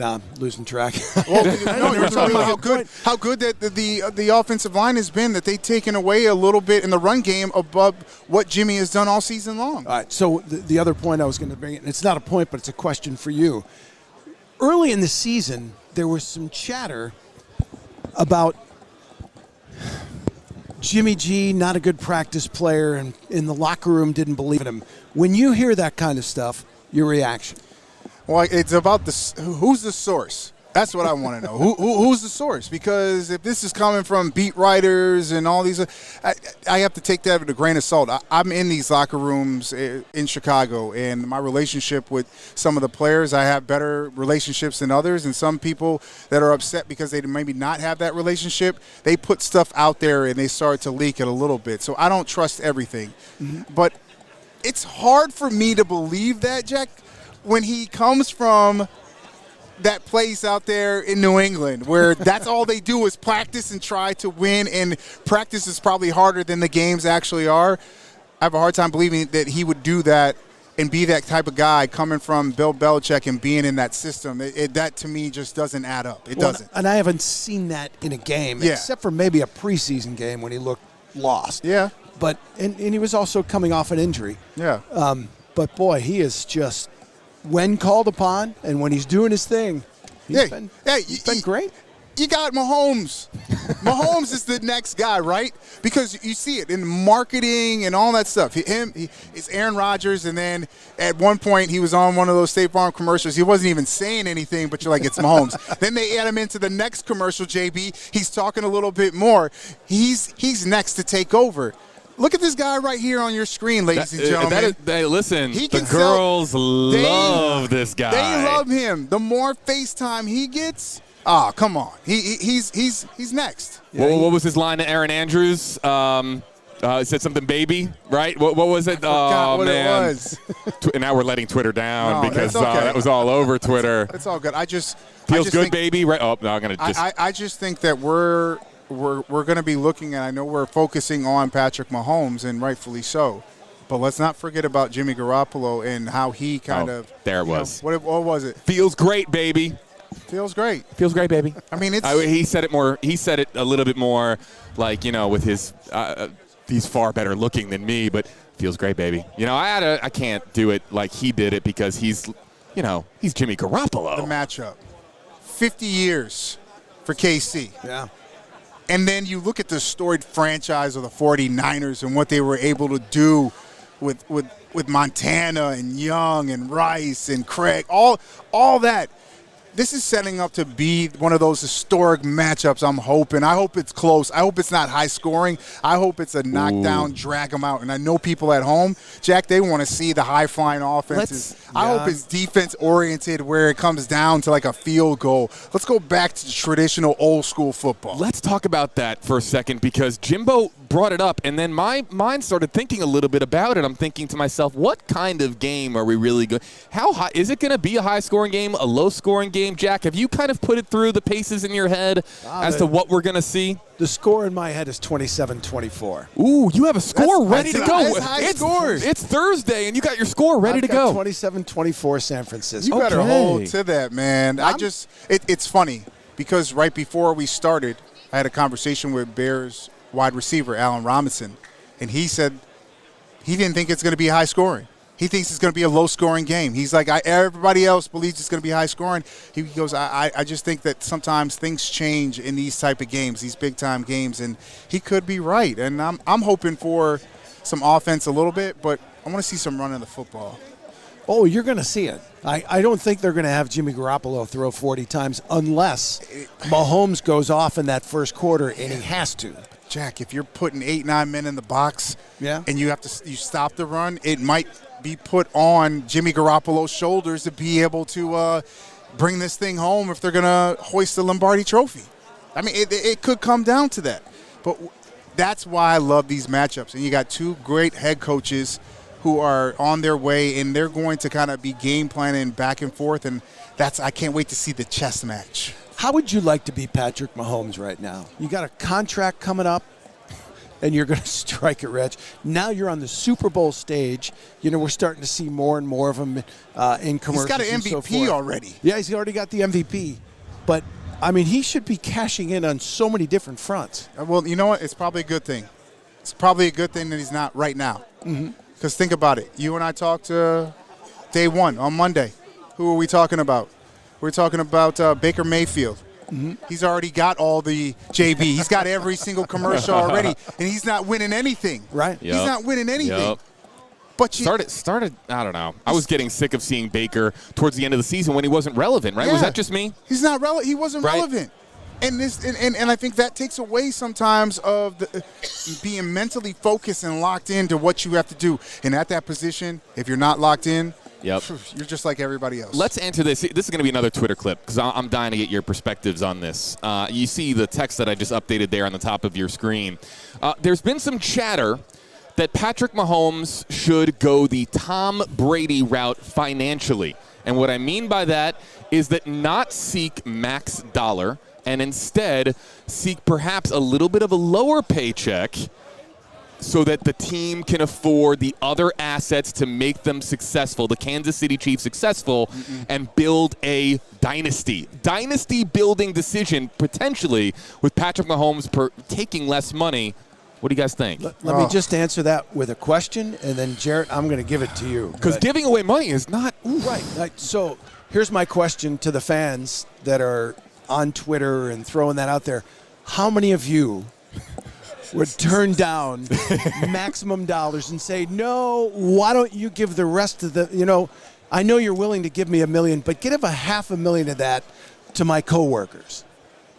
I'm losing track. Well, no, you're talking about how good that the offensive line has been, that they've taken away a little bit in the run game above what Jimmy has done all season long. All right, so the other point I was going to bring, and it's not a point, but it's a question for you. Early in the season, there was some chatter about Jimmy G, not a good practice player, and in the locker room didn't believe in him. When you hear that kind of stuff, your reaction? Well, it's about who's the source. That's what I want to know. Who's the source? Because if this is coming from beat writers and all these, I have to take that with a grain of salt. I'm in these locker rooms in Chicago, and my relationship with some of the players, I have better relationships than others, and some people that are upset because they maybe not have that relationship, they put stuff out there and they start to leak it a little bit. So I don't trust everything. Mm-hmm. But it's hard for me to believe that, Jack, when he comes from that place out there in New England where that's all they do is practice and try to win, and practice is probably harder than the games actually are. I have a hard time believing that he would do that and be that type of guy coming from Bill Belichick and being in that system. That to me just doesn't add up. It doesn't. And I haven't seen that in a game, except for maybe a preseason game when he looked lost. Yeah. But and he was also coming off an injury. Yeah. But boy, he is just, when called upon and when he's doing his thing, he's been great. You got Mahomes. Mahomes is the next guy, right? Because you see it in marketing and all that stuff. It's Aaron Rodgers, and then at one point he was on one of those State Farm commercials. He wasn't even saying anything, but you're like, it's Mahomes. Then they add him into the next commercial, JB. He's talking a little bit more. He's next to take over. Look at this guy right here on your screen, ladies and gentlemen. Listen, the girls love this guy. They love him. The more FaceTime he gets, come on. He's next. Yeah, what was his line to Aaron Andrews? He said something baby, right? What was it? I forgot what man. it was. And now we're letting Twitter down because that's okay. that was all over Twitter. It's all good. Feels good, baby, right? Oh, no, I'm going to just. I just think that we're going to be looking at, I know we're focusing on Patrick Mahomes, and rightfully so, but let's not forget about Jimmy Garoppolo and how he kind of. There it was. What was it? Feels great, baby. Feels great. Feels great, baby. I mean, he said it more. He said it a little bit more, like, with his. He's far better looking than me, but feels great, baby. I can't do it like he did it because he's Jimmy Garoppolo. The matchup. 50 years for KC. Yeah. And then you look at the storied franchise of the 49ers and what they were able to do with Montana and Young and Rice and Craig, all that. This is setting up to be one of those historic matchups, I'm hoping. I hope it's close. I hope it's not high scoring. I hope it's a knockdown, drag them out. And I know people at home, Jack, they want to see the high-flying offenses. I hope it's defense-oriented where it comes down to like a field goal. Let's go back to the traditional old-school football. Let's talk about that for a second because Jimbo brought it up, and then my mind started thinking a little bit about it. I'm thinking to myself, what kind of game are we really going? How high is it going to be? A high-scoring game, a low-scoring game? Jack, have you kind of put it through the paces in your head as to what we're going to see? The score in my head is 27-24. Ooh, you have a score ready to go. That's high scores. It's Thursday, and you got your score ready to go. 27-24 San Francisco. You better Okay. hold to that, man. It's funny because right before we started, I had a conversation with Bears wide receiver Allen Robinson, and he said he didn't think it's going to be high scoring. He thinks it's going to be a low scoring game. He's like, everybody else believes it's going to be high scoring. He goes, I just think that sometimes things change in these type of games, these big time games, and he could be right. And I'm hoping for some offense a little bit, but I want to see some run in the football. Oh, you're going to see it. I don't think they're going to have Jimmy Garoppolo throw 40 times unless Mahomes goes off in that first quarter, and he has to. Jack, if you're putting 8-9 men in the box, and you stop the run, it might be put on Jimmy Garoppolo's shoulders to be able to bring this thing home if they're going to hoist the Lombardi Trophy. I mean, it could come down to that. But that's why I love these matchups. And you got two great head coaches who are on their way, and they're going to kind of be game planning back and forth. And I can't wait to see the chess match. How would you like to be Patrick Mahomes right now? You got a contract coming up, and you're going to strike it rich. Now you're on the Super Bowl stage. You know, we're starting to see more and more of him in commercials. He's got an MVP already. Yeah, he's already got the MVP. But, I mean, he should be cashing in on so many different fronts. Well, you know what? It's probably a good thing. It's probably a good thing that he's not right now. Because think about it. You and I talked day one on Monday. Who are we talking about? We're talking about Baker Mayfield. He's already got all the JB. He's got every single commercial already, and he's not winning anything. Right. Yep. He's not winning anything. Yep. But Started. I don't know. I was getting sick of seeing Baker towards the end of the season when he wasn't relevant. Right? Yeah. Was that just me? He's not relevant. He wasn't relevant. And I think that takes away sometimes of being mentally focused and locked into what you have to do. And at that position, if you're not locked in, you're just like everybody else. Let's answer this. This is going to be another Twitter clip because I'm dying to get your perspectives on this. You see the text that I just updated there on the top of your screen. There's been some chatter that Patrick Mahomes should go the Tom Brady route financially. And what I mean by that is that not seek max dollar and instead seek perhaps a little bit of a lower paycheck so that the team can afford the other assets to make them successful, the Kansas City Chiefs successful, and build a dynasty. Dynasty building decision, potentially, with Patrick Mahomes taking less money. What do you guys think? Let me just answer that with a question, and then, Jarrett, I'm going to give it to you. Because giving away money is not... Right. So here's my question to the fans that are on Twitter and throwing that out there. How many of you would turn down maximum dollars and say, no, why don't you give the rest of the, I know you're willing to give me $1 million, but give $500,000 of that to my coworkers.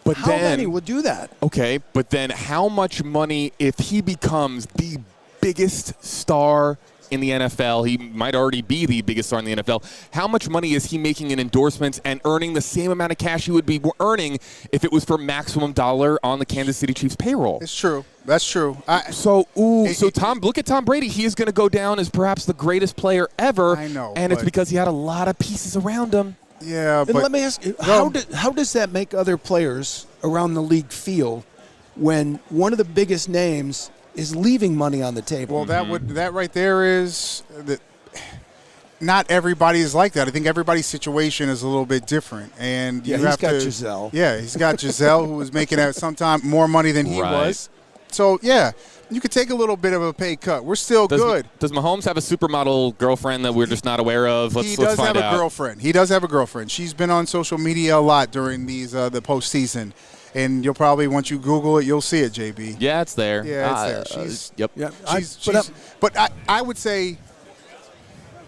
But how many would do that? Okay, but then how much money, if he becomes the biggest star in the NFL, he might already be the biggest star in the NFL, how much money is he making in endorsements and earning the same amount of cash he would be earning if it was for maximum dollar on the Kansas City Chiefs payroll? It's true. That's true. So look at Tom Brady. He is going to go down as perhaps the greatest player ever. I know. And it's because he had a lot of pieces around him. Yeah, but let me ask you, how does that make other players around the league feel when one of the biggest names is leaving money on the table? Well, that right there is that. Not everybody is like that. I think everybody's situation is a little bit different, and he's got Giselle. Yeah, he's got Giselle, who was making at some time more money than he was. So yeah, you could take a little bit of a pay cut. We're still good. Does Mahomes have a supermodel girlfriend that we're just not aware of? He does have a girlfriend. He does have a girlfriend. She's been on social media a lot during these the postseason. And you'll probably, once you Google it, you'll see it, JB. Yeah, it's there. Yeah, it's there. Yep. But I would say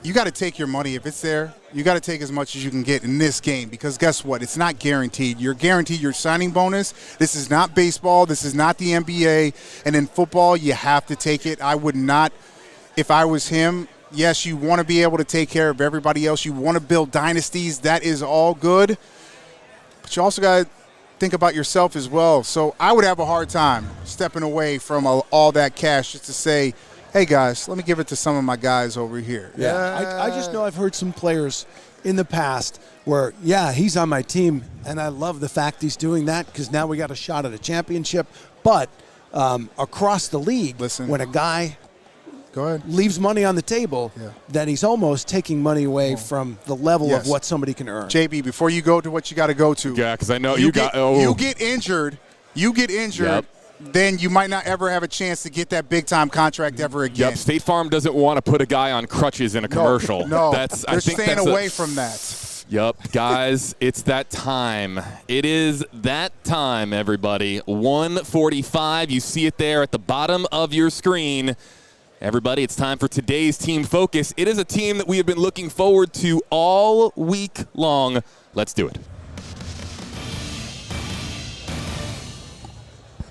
you got to take your money if it's there. You got to take as much as you can get in this game because guess what? It's not guaranteed. You're guaranteed your signing bonus. This is not baseball. This is not the NBA. And in football, you have to take it. I would not, if I was him, yes, you want to be able to take care of everybody else. You want to build dynasties. That is all good. But you also got to think about yourself as well. So I would have a hard time stepping away from all that cash just to say, hey, guys, let me give it to some of my guys over here. Yeah, I just know I've heard some players in the past where, he's on my team, and I love the fact he's doing that because now we got a shot at a championship. But across the league, when a guy leaves money on the table, then he's almost taking money away from the level of what somebody can earn. JB, before you go to what you got to go to. Yeah, because I know you get injured, then you might not ever have a chance to get that big-time contract ever again. Yep, State Farm doesn't want to put a guy on crutches in a commercial. No, they're staying away from that. Yep, guys, it's that time. It is that time, everybody. 1:45. You see it there at the bottom of your screen. Everybody, it's time for today's Team Focus. It is a team that we have been looking forward to all week long. Let's do it.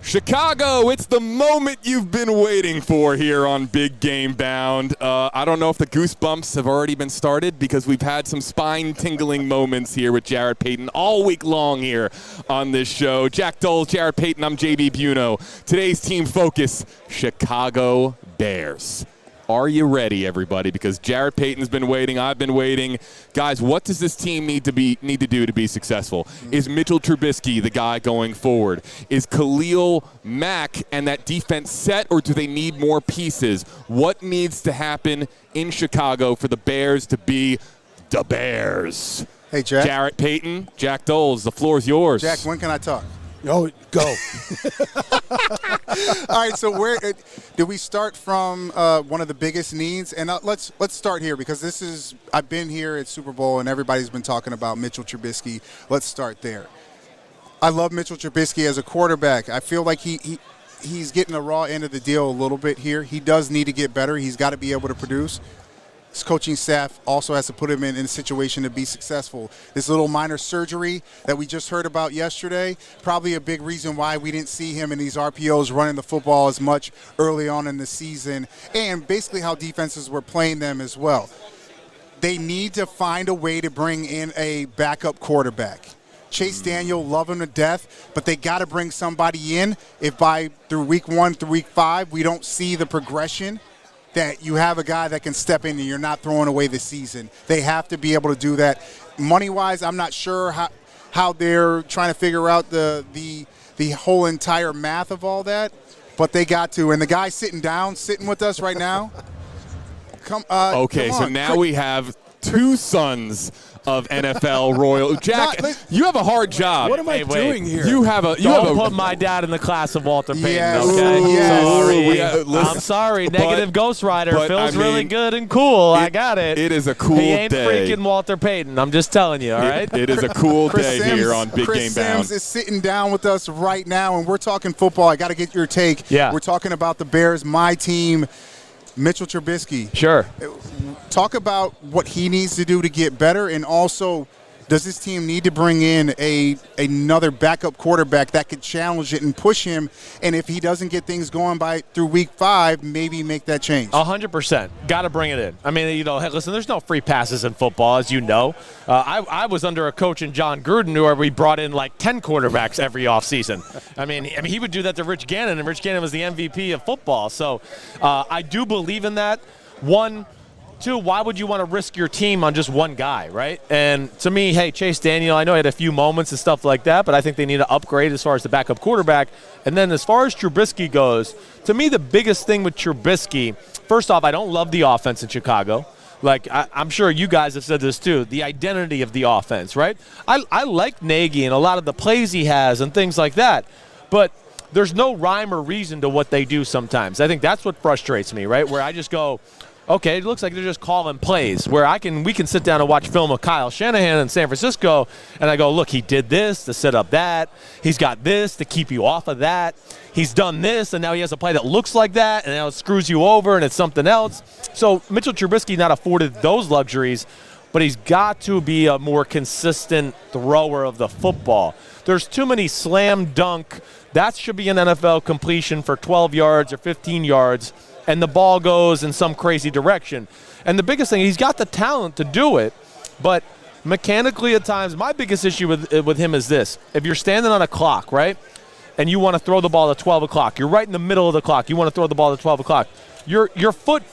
Chicago, it's the moment you've been waiting for here on Big Game Bound. I don't know if the goosebumps have already been started because we've had some spine-tingling moments here with Jarrett Payton all week long here on this show. Jack Doles, Jarrett Payton, I'm JB Buno. Today's Team Focus, Chicago Bears. Are you ready, everybody? Because Jarrett Payton's been waiting. I've been waiting. Guys, what does this team need to do to be successful? Is Mitchell Trubisky the guy going forward? Is Khalil Mack and that defense set, or do they need more pieces? What needs to happen in Chicago for the Bears to be the Bears? Hey, Jack. Jarrett Payton, Jack Doles, the floor is yours. Jack, when can I talk? Oh, go. All right, so where do we start from? One of the biggest needs, and let's start here because I've been here at Super Bowl and everybody's been talking about Mitchell Trubisky. Let's start there. I love Mitchell Trubisky as a quarterback. I feel like he's getting the raw end of the deal a little bit here. He does need to get better. He's got to be able to produce. His coaching staff also has to put him in a situation to be successful. This little minor surgery that we just heard about yesterday, probably a big reason why we didn't see him in these RPOs running the football as much early on in the season, and basically how defenses were playing them as well. They need to find a way to bring in a backup quarterback. Chase Daniel, love him to death, but they got to bring somebody in if through week 1 through week 5 we don't see the progression that you have a guy that can step in and you're not throwing away the season. They have to be able to do that. Money-wise, I'm not sure how they're trying to figure out the whole entire math of all that, but they got to. And the guy sitting with us right now, come so now we have two sons of NFL royal. Jack, you have a hard job. What am I doing here? Don't put my dad in the class of Walter Payton, yes, okay? yes. Sorry. I'm sorry. Negative Ghost Rider feels really good and cool. I got it. It is a cool day. He ain't day. Freaking Walter Payton. I'm just telling you, all right? It is a cool day Sims, here on Big Chris Game Bound. Sims is sitting down with us right now, and we're talking football. I got to get your take. Yeah. We're talking about the Bears, my team, Mitchell Trubisky. Sure. Talk about what he needs to do to get better, and also does this team need to bring in another backup quarterback that could challenge it and push him? And if he doesn't get things going through week 5, maybe make that change. 100%. Got to bring it in. I mean, hey, listen, there's no free passes in football, as you know. I was under a coach in John Gruden where we brought in like 10 quarterbacks every offseason. I mean, he would do that to Rich Gannon, and Rich Gannon was the MVP of football. So I do believe in that. 1, 2, why would you want to risk your team on just one guy, right? And to me, hey, Chase Daniel, I know he had a few moments and stuff like that, but I think they need to upgrade as far as the backup quarterback. And then as far as Trubisky goes, to me the biggest thing with Trubisky, first off, I don't love the offense in Chicago. Like, I'm sure you guys have said this too, the identity of the offense, right? I like Nagy and a lot of the plays he has and things like that, but there's no rhyme or reason to what they do sometimes. I think that's what frustrates me, right? Where I just go, okay, it looks like they're just calling plays where we can sit down and watch film of Kyle Shanahan in San Francisco, and I go, look, he did this to set up that. He's got this to keep you off of that. He's done this, and now he has a play that looks like that, and now it screws you over, and it's something else. So Mitchell Trubisky not afforded those luxuries, but he's got to be a more consistent thrower of the football. There's too many slam dunk. That should be an NFL completion for 12 yards or 15 yards, and the ball goes in some crazy direction. And the biggest thing, he's got the talent to do it, but Mechanically at times, my biggest issue with him is this. If you're standing on a clock, right, and you want to throw the ball at 12 o'clock, you're right in the middle of the clock, you want to throw the ball at 12 o'clock, your foot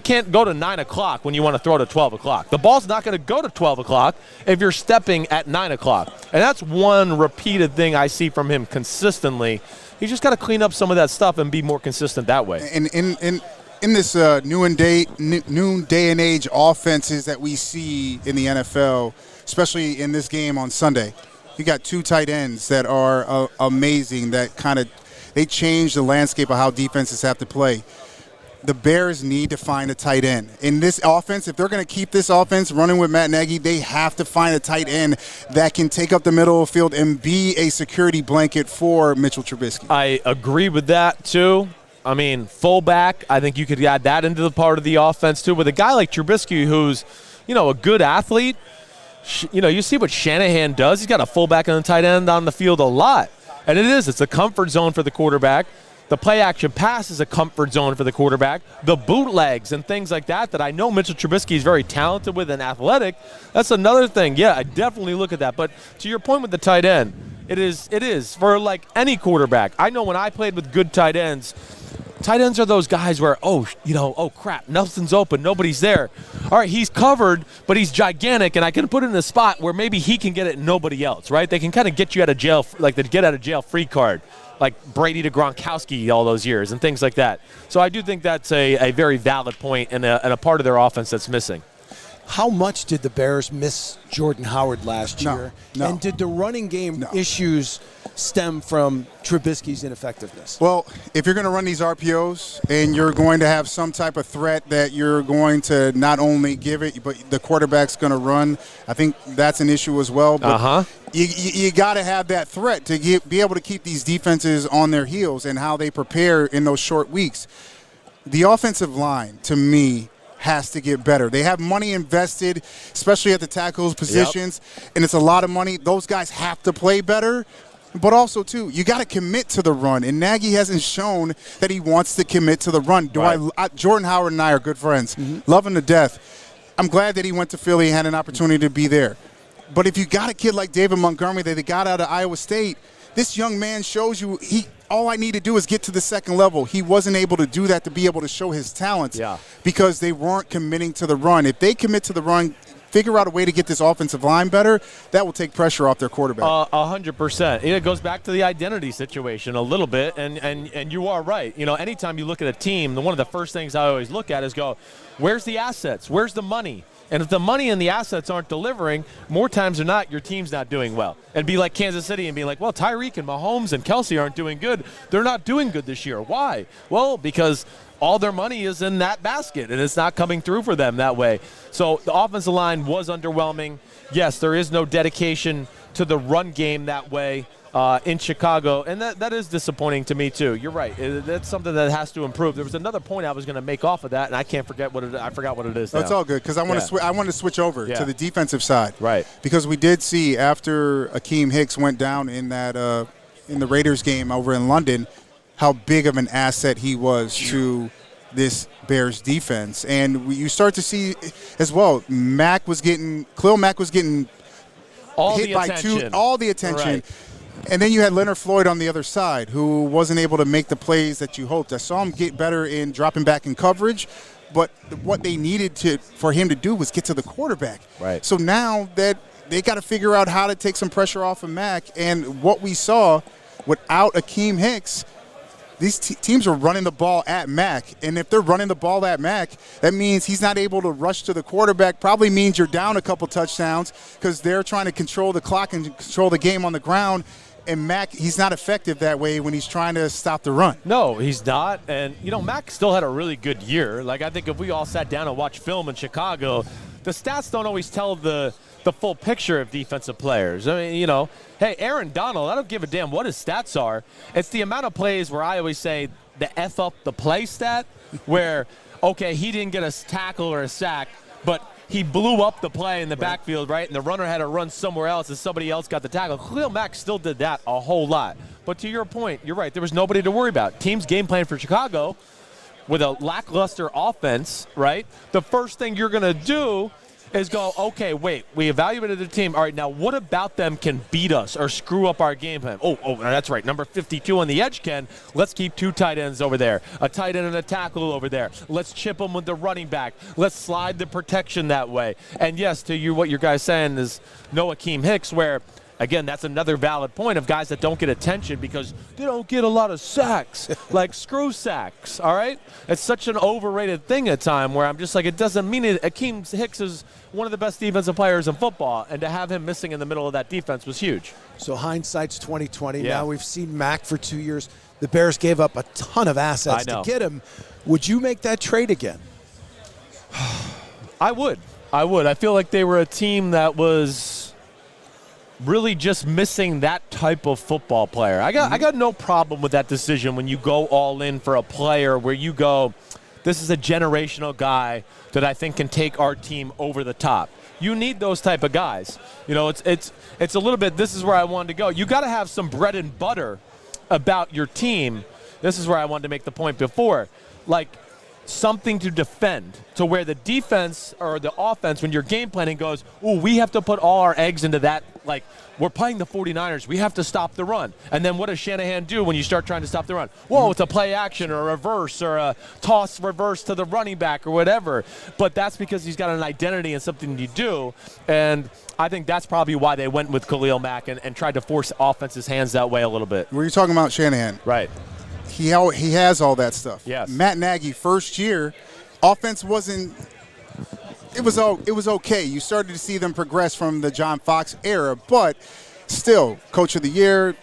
can't go to 9 o'clock when you want to throw to 12 o'clock. The ball's not going to go to 12 o'clock if you're stepping at 9 o'clock. And that's one repeated thing I see from him consistently. He's just got to clean up some of that stuff and be more consistent that way. And in this noon day and age offenses that we see in the NFL, especially in this game on Sunday, you got 2 tight ends that are amazing, that they change the landscape of how defenses have to play. The Bears need to find a tight end. In this offense, if they're going to keep this offense running with Matt Nagy, they have to find a tight end that can take up the middle of the field and be a security blanket for Mitchell Trubisky. I agree with that, too. I mean, fullback, I think you could add that into the part of the offense, too. With a guy like Trubisky who's, a good athlete, you see what Shanahan does. He's got a fullback and a tight end on the field a lot. And it's a comfort zone for the quarterback. The play-action pass is a comfort zone for the quarterback. The bootlegs and things like that I know Mitchell Trubisky is very talented with and athletic, that's another thing. Yeah, I definitely look at that. But to your point with the tight end, it is for like any quarterback. I know when I played with good tight ends are those guys where, oh crap, nothing's open, nobody's there. All right, he's covered, but he's gigantic, and I can put it in a spot where maybe he can get it and nobody else, right? They can kind of get you out of jail, like the get-out-of-jail-free card, like Brady to Gronkowski all those years and things like that. So I do think that's a very valid point and a part of their offense that's missing. How much did the Bears miss Jordan Howard last year? No. And did the running game issues stem from Trubisky's ineffectiveness? Well, if you're going to run these RPOs and you're going to have some type of threat that you're going to not only give it, but the quarterback's going to run, I think that's an issue as well. But you got to have that threat to be able to keep these defenses on their heels and how they prepare in those short weeks. The offensive line, to me, has to get better. They have money invested, especially at the tackles positions, and it's a lot of money. Those guys have to play better. But also, too, you got to commit to the run. And Nagy hasn't shown that he wants to commit to the run. Jordan Howard and I are good friends. Love him to death. I'm glad that he went to Philly and had an opportunity to be there. But if you got a kid like David Montgomery that they got out of Iowa State, this young man shows you all I need to do is get to the second level. He wasn't able to do that to be able to show his talents because they weren't committing to the run. If they commit to the run, figure out a way to get this offensive line better, that will take pressure off their quarterback. 100%. It goes back to the identity situation a little bit, and you are right. Anytime you look at a team, one of the first things I always look at is where's the assets? Where's the money? And if the money and the assets aren't delivering, more times than not, your team's not doing well. And be like Kansas City and be like, well, Tyreek and Mahomes and Kelsey aren't doing good. They're not doing good this year. Why? Well, because all their money is in that basket, and it's not coming through for them that way. So the offensive line was underwhelming. Yes, there is no dedication to the run game that way in Chicago, and that is disappointing to me too. You're right. That's something that has to improve. There was another point I was going to make off of that, and I forgot what it is now. That's all good because I want to switch over to the defensive side. Right. Because we did see after Akeem Hicks went down in that in the Raiders game over in London, how big of an asset he was to this Bears defense. And you start to see as well, Khalil Mack was getting all hit the by attention. all the attention. Right. And then you had Leonard Floyd on the other side who wasn't able to make the plays that you hoped. I saw him get better in dropping back in coverage, but what they needed for him to do was get to the quarterback. Right. So now that they got to figure out how to take some pressure off of Mack, and what we saw without Akeem Hicks, these teams are running the ball at Mack, and if they're running the ball at Mack, that means he's not able to rush to the quarterback. Probably means you're down a couple touchdowns because they're trying to control the clock and control the game on the ground. And Mack, he's not effective that way when he's trying to stop the run. No, he's not. And, Mack still had a really good year. Like, I think if we all sat down and watched film in Chicago, the stats don't always tell the full picture of defensive players. I mean, hey, Aaron Donald, I don't give a damn what his stats are. It's the amount of plays where I always say the F up the play stat where, okay, he didn't get a tackle or a sack, but he blew up the play in the backfield, right? And the runner had to run somewhere else and somebody else got the tackle. Khalil Mack still did that a whole lot. But to your point, you're right. There was nobody to worry about. Team's game plan for Chicago with a lackluster offense, right? The first thing you're going to do is go, okay, wait, we evaluated the team. All right, now what about them can beat us or screw up our game plan? Oh, that's right. Number 52 on the edge can. Let's keep 2 tight ends over there, a tight end and a tackle over there. Let's chip them with the running back. Let's slide the protection that way. And yes, to you, what your guy's saying is no Akeem Hicks, where again, that's another valid point of guys that don't get attention because they don't get a lot of sacks, like screw sacks, all right? It's such an overrated thing at time where I'm just like, it doesn't mean it. Akeem Hicks is one of the best defensive players in football, and to have him missing in the middle of that defense was huge. So hindsight's 2020. Yeah. Now we've seen Mac for 2 years. The Bears gave up a ton of assets to get him. Would you make that trade again? I would. I feel like they were a team that was really just missing that type of football player. I got no problem with that decision when you go all in for a player where you go, this is a generational guy that I think can take our team over the top. You need those type of guys. You know, it's a little bit, this is where I wanted to go. You got to have some bread and butter about your team. This is where I wanted to make the point before. Like, something to defend to where the defense or the offense, when you're game planning, goes, ooh, we have to put all our eggs into that. Like, we're playing the 49ers. We have to stop the run. And then what does Shanahan do when you start trying to stop the run? Whoa, it's a play action or a reverse or a toss reverse to the running back or whatever. But that's because he's got an identity and something to do. And I think that's probably why they went with Khalil Mack and tried to force offense's hands that way a little bit. Were you talking about Shanahan? Right. He has all that stuff. Yes. Matt Nagy, first year, offense wasn't – it was okay. You started to see them progress from the John Fox era, but still, Coach of the Year,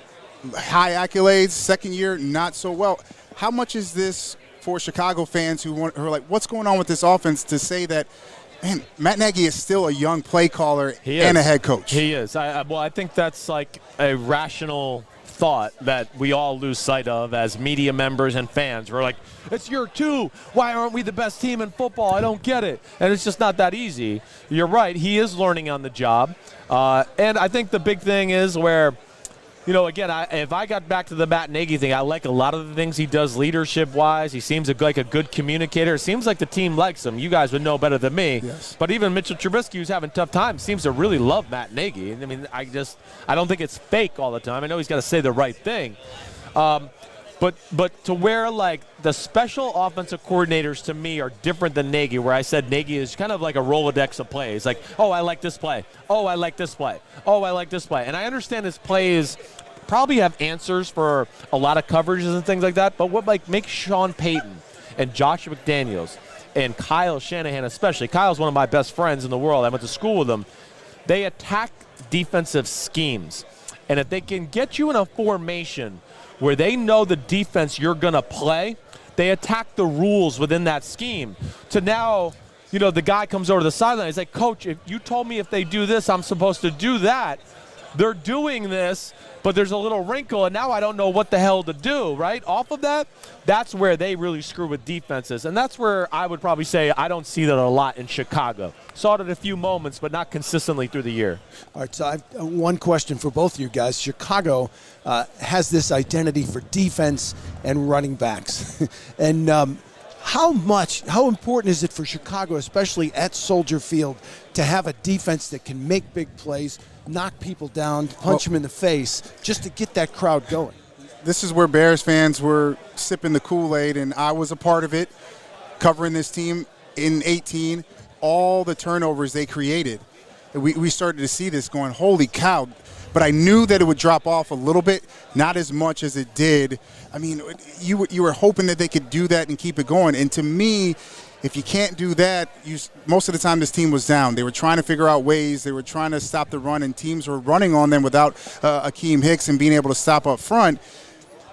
high accolades, second year, not so well. How much is this for Chicago fans who are like, what's going on with this offense to say that, man, Matt Nagy is still a young play caller and a head coach? He is. I think that's like a rational – thought that we all lose sight of as media members and fans. We're like, it's year 2. Why aren't we the best team in football? I don't get it. And it's just not that easy. You're right. He is learning on the job. And I think the big thing is where, you know, again, if I got back to the Matt Nagy thing, I like a lot of the things he does leadership-wise. He seems like a good communicator. It seems like the team likes him. You guys would know better than me. Yes. But even Mitchell Trubisky, who's having tough times, seems to really love Matt Nagy. I mean, I don't think it's fake all the time. I know he's got to say the right thing. But to where, like, the special offensive coordinators to me are different than Nagy, where I said Nagy is kind of like a Rolodex of plays. Like, oh, I like this play. Oh, I like this play. Oh, I like this play. And I understand his plays probably have answers for a lot of coverages and things like that, but what like makes Sean Payton and Josh McDaniels and Kyle Shanahan especially, Kyle's one of my best friends in the world. I went to school with him. They attack defensive schemes. And if they can get you in a formation where they know the defense you're going to play, they attack the rules within that scheme. To now, you know, the guy comes over to the sideline. He's like, Coach, if you told me if they do this, I'm supposed to do that. They're doing this, but there's a little wrinkle, and now I don't know what the hell to do, right? Off of that, that's where they really screw with defenses. And that's where I would probably say I don't see that a lot in Chicago. Saw it at a few moments, but not consistently through the year. All right, so I have one question for both of you guys. Chicago has this identity for defense and running backs. And how important is it for Chicago, especially at Soldier Field, to have a defense that can make big plays, knock people down, punch them in the face, just to get that crowd going? This is where Bears fans were sipping the Kool-Aid, and I was a part of it, covering this team in 18. All the turnovers they created, we started to see this going, holy cow. But I knew that it would drop off a little bit, not as much as it did. I mean, you were hoping that they could do that and keep it going. And to me, if you can't do that, most of the time this team was down. They were trying to figure out ways. They were trying to stop the run, and teams were running on them without Akeem Hicks and being able to stop up front.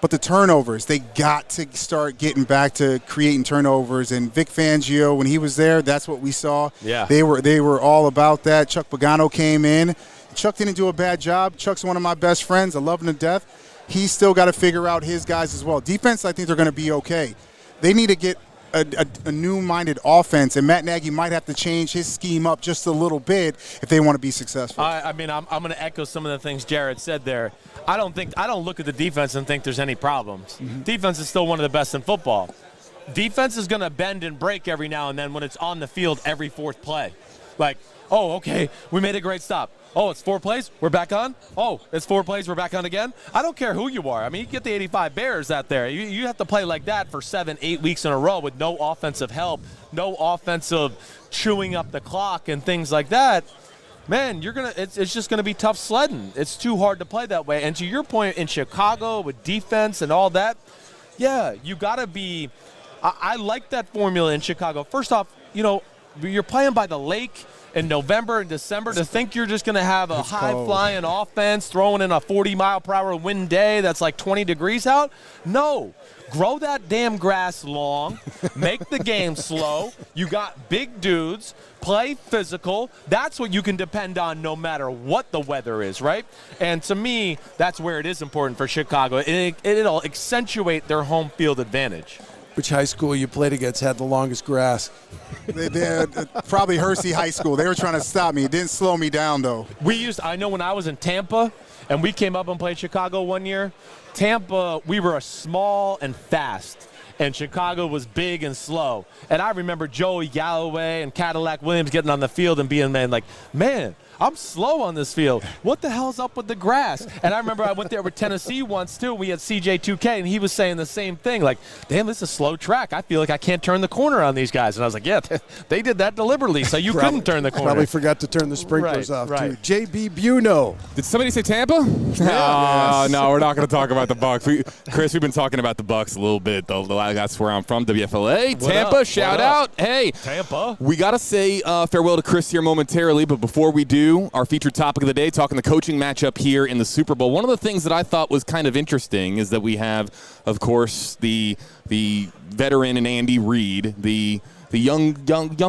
But the turnovers, they got to start getting back to creating turnovers. And Vic Fangio, when he was there, that's what we saw. Yeah. They were all about that. Chuck Pagano came in. Chuck didn't do a bad job. Chuck's one of my best friends. I love him to death. He's still got to figure out his guys as well. Defense, I think they're going to be okay. They need to get a new-minded offense, and Matt Nagy might have to change his scheme up just a little bit if they want to be successful. I mean, I'm going to echo some of the things Jared said there. I don't look at the defense and think there's any problems. Mm-hmm. Defense is still one of the best in football. Defense is going to bend and break every now and then when it's on the field every fourth play. Like, oh, okay, we made a great stop. Oh, it's 4 plays, we're back on? Oh, it's 4 plays, we're back on again? I don't care who you are. I mean, you get the 85 Bears out there. You have to play like that for 7-8 weeks in a row with no offensive help, no offensive chewing up the clock and things like that. Man, it's just gonna be tough sledding. It's too hard to play that way. And to your point, in Chicago with defense and all that, yeah, you gotta be. I like that formula in Chicago. First off, you're playing by the lake in November and December. To think you're just gonna have a high-flying offense throwing in a 40-mile-per-hour wind day that's like 20 degrees out? No. Grow that damn grass long. Make the game slow. You got big dudes. Play physical. That's what you can depend on no matter what the weather is, right? And to me, that's where it is important for Chicago. It'll accentuate their home field advantage. Which high school you played against had the longest grass? Probably Hersey High School. They were trying to stop me. It didn't slow me down, though. I know when I was in Tampa and we came up and played Chicago one year, Tampa, we were small and fast. And Chicago was big and slow. And I remember Joey Galloway and Cadillac Williams getting on the field and being like, man, I'm slow on this field. What the hell's up with the grass? And I remember I went there with Tennessee once, too. We had CJ2K, and he was saying the same thing. Like, damn, this is a slow track. I feel like I can't turn the corner on these guys. And I was like, yeah, they did that deliberately, so you couldn't turn the corner. Probably forgot to turn the sprinklers off, too. JB Buno. Did somebody say Tampa? Yeah. No, we're not going to talk about the Bucks. Chris, we've been talking about the Bucks a little bit. That's where I'm from, WFLA. Tampa, shout out. Hey, Tampa. We got to say farewell to Chris here momentarily, but before we do, our featured topic of the day, talking the coaching matchup here in the Super Bowl. One of the things that I thought was kind of interesting is that we have, of course, the veteran in Andy Reid, the young,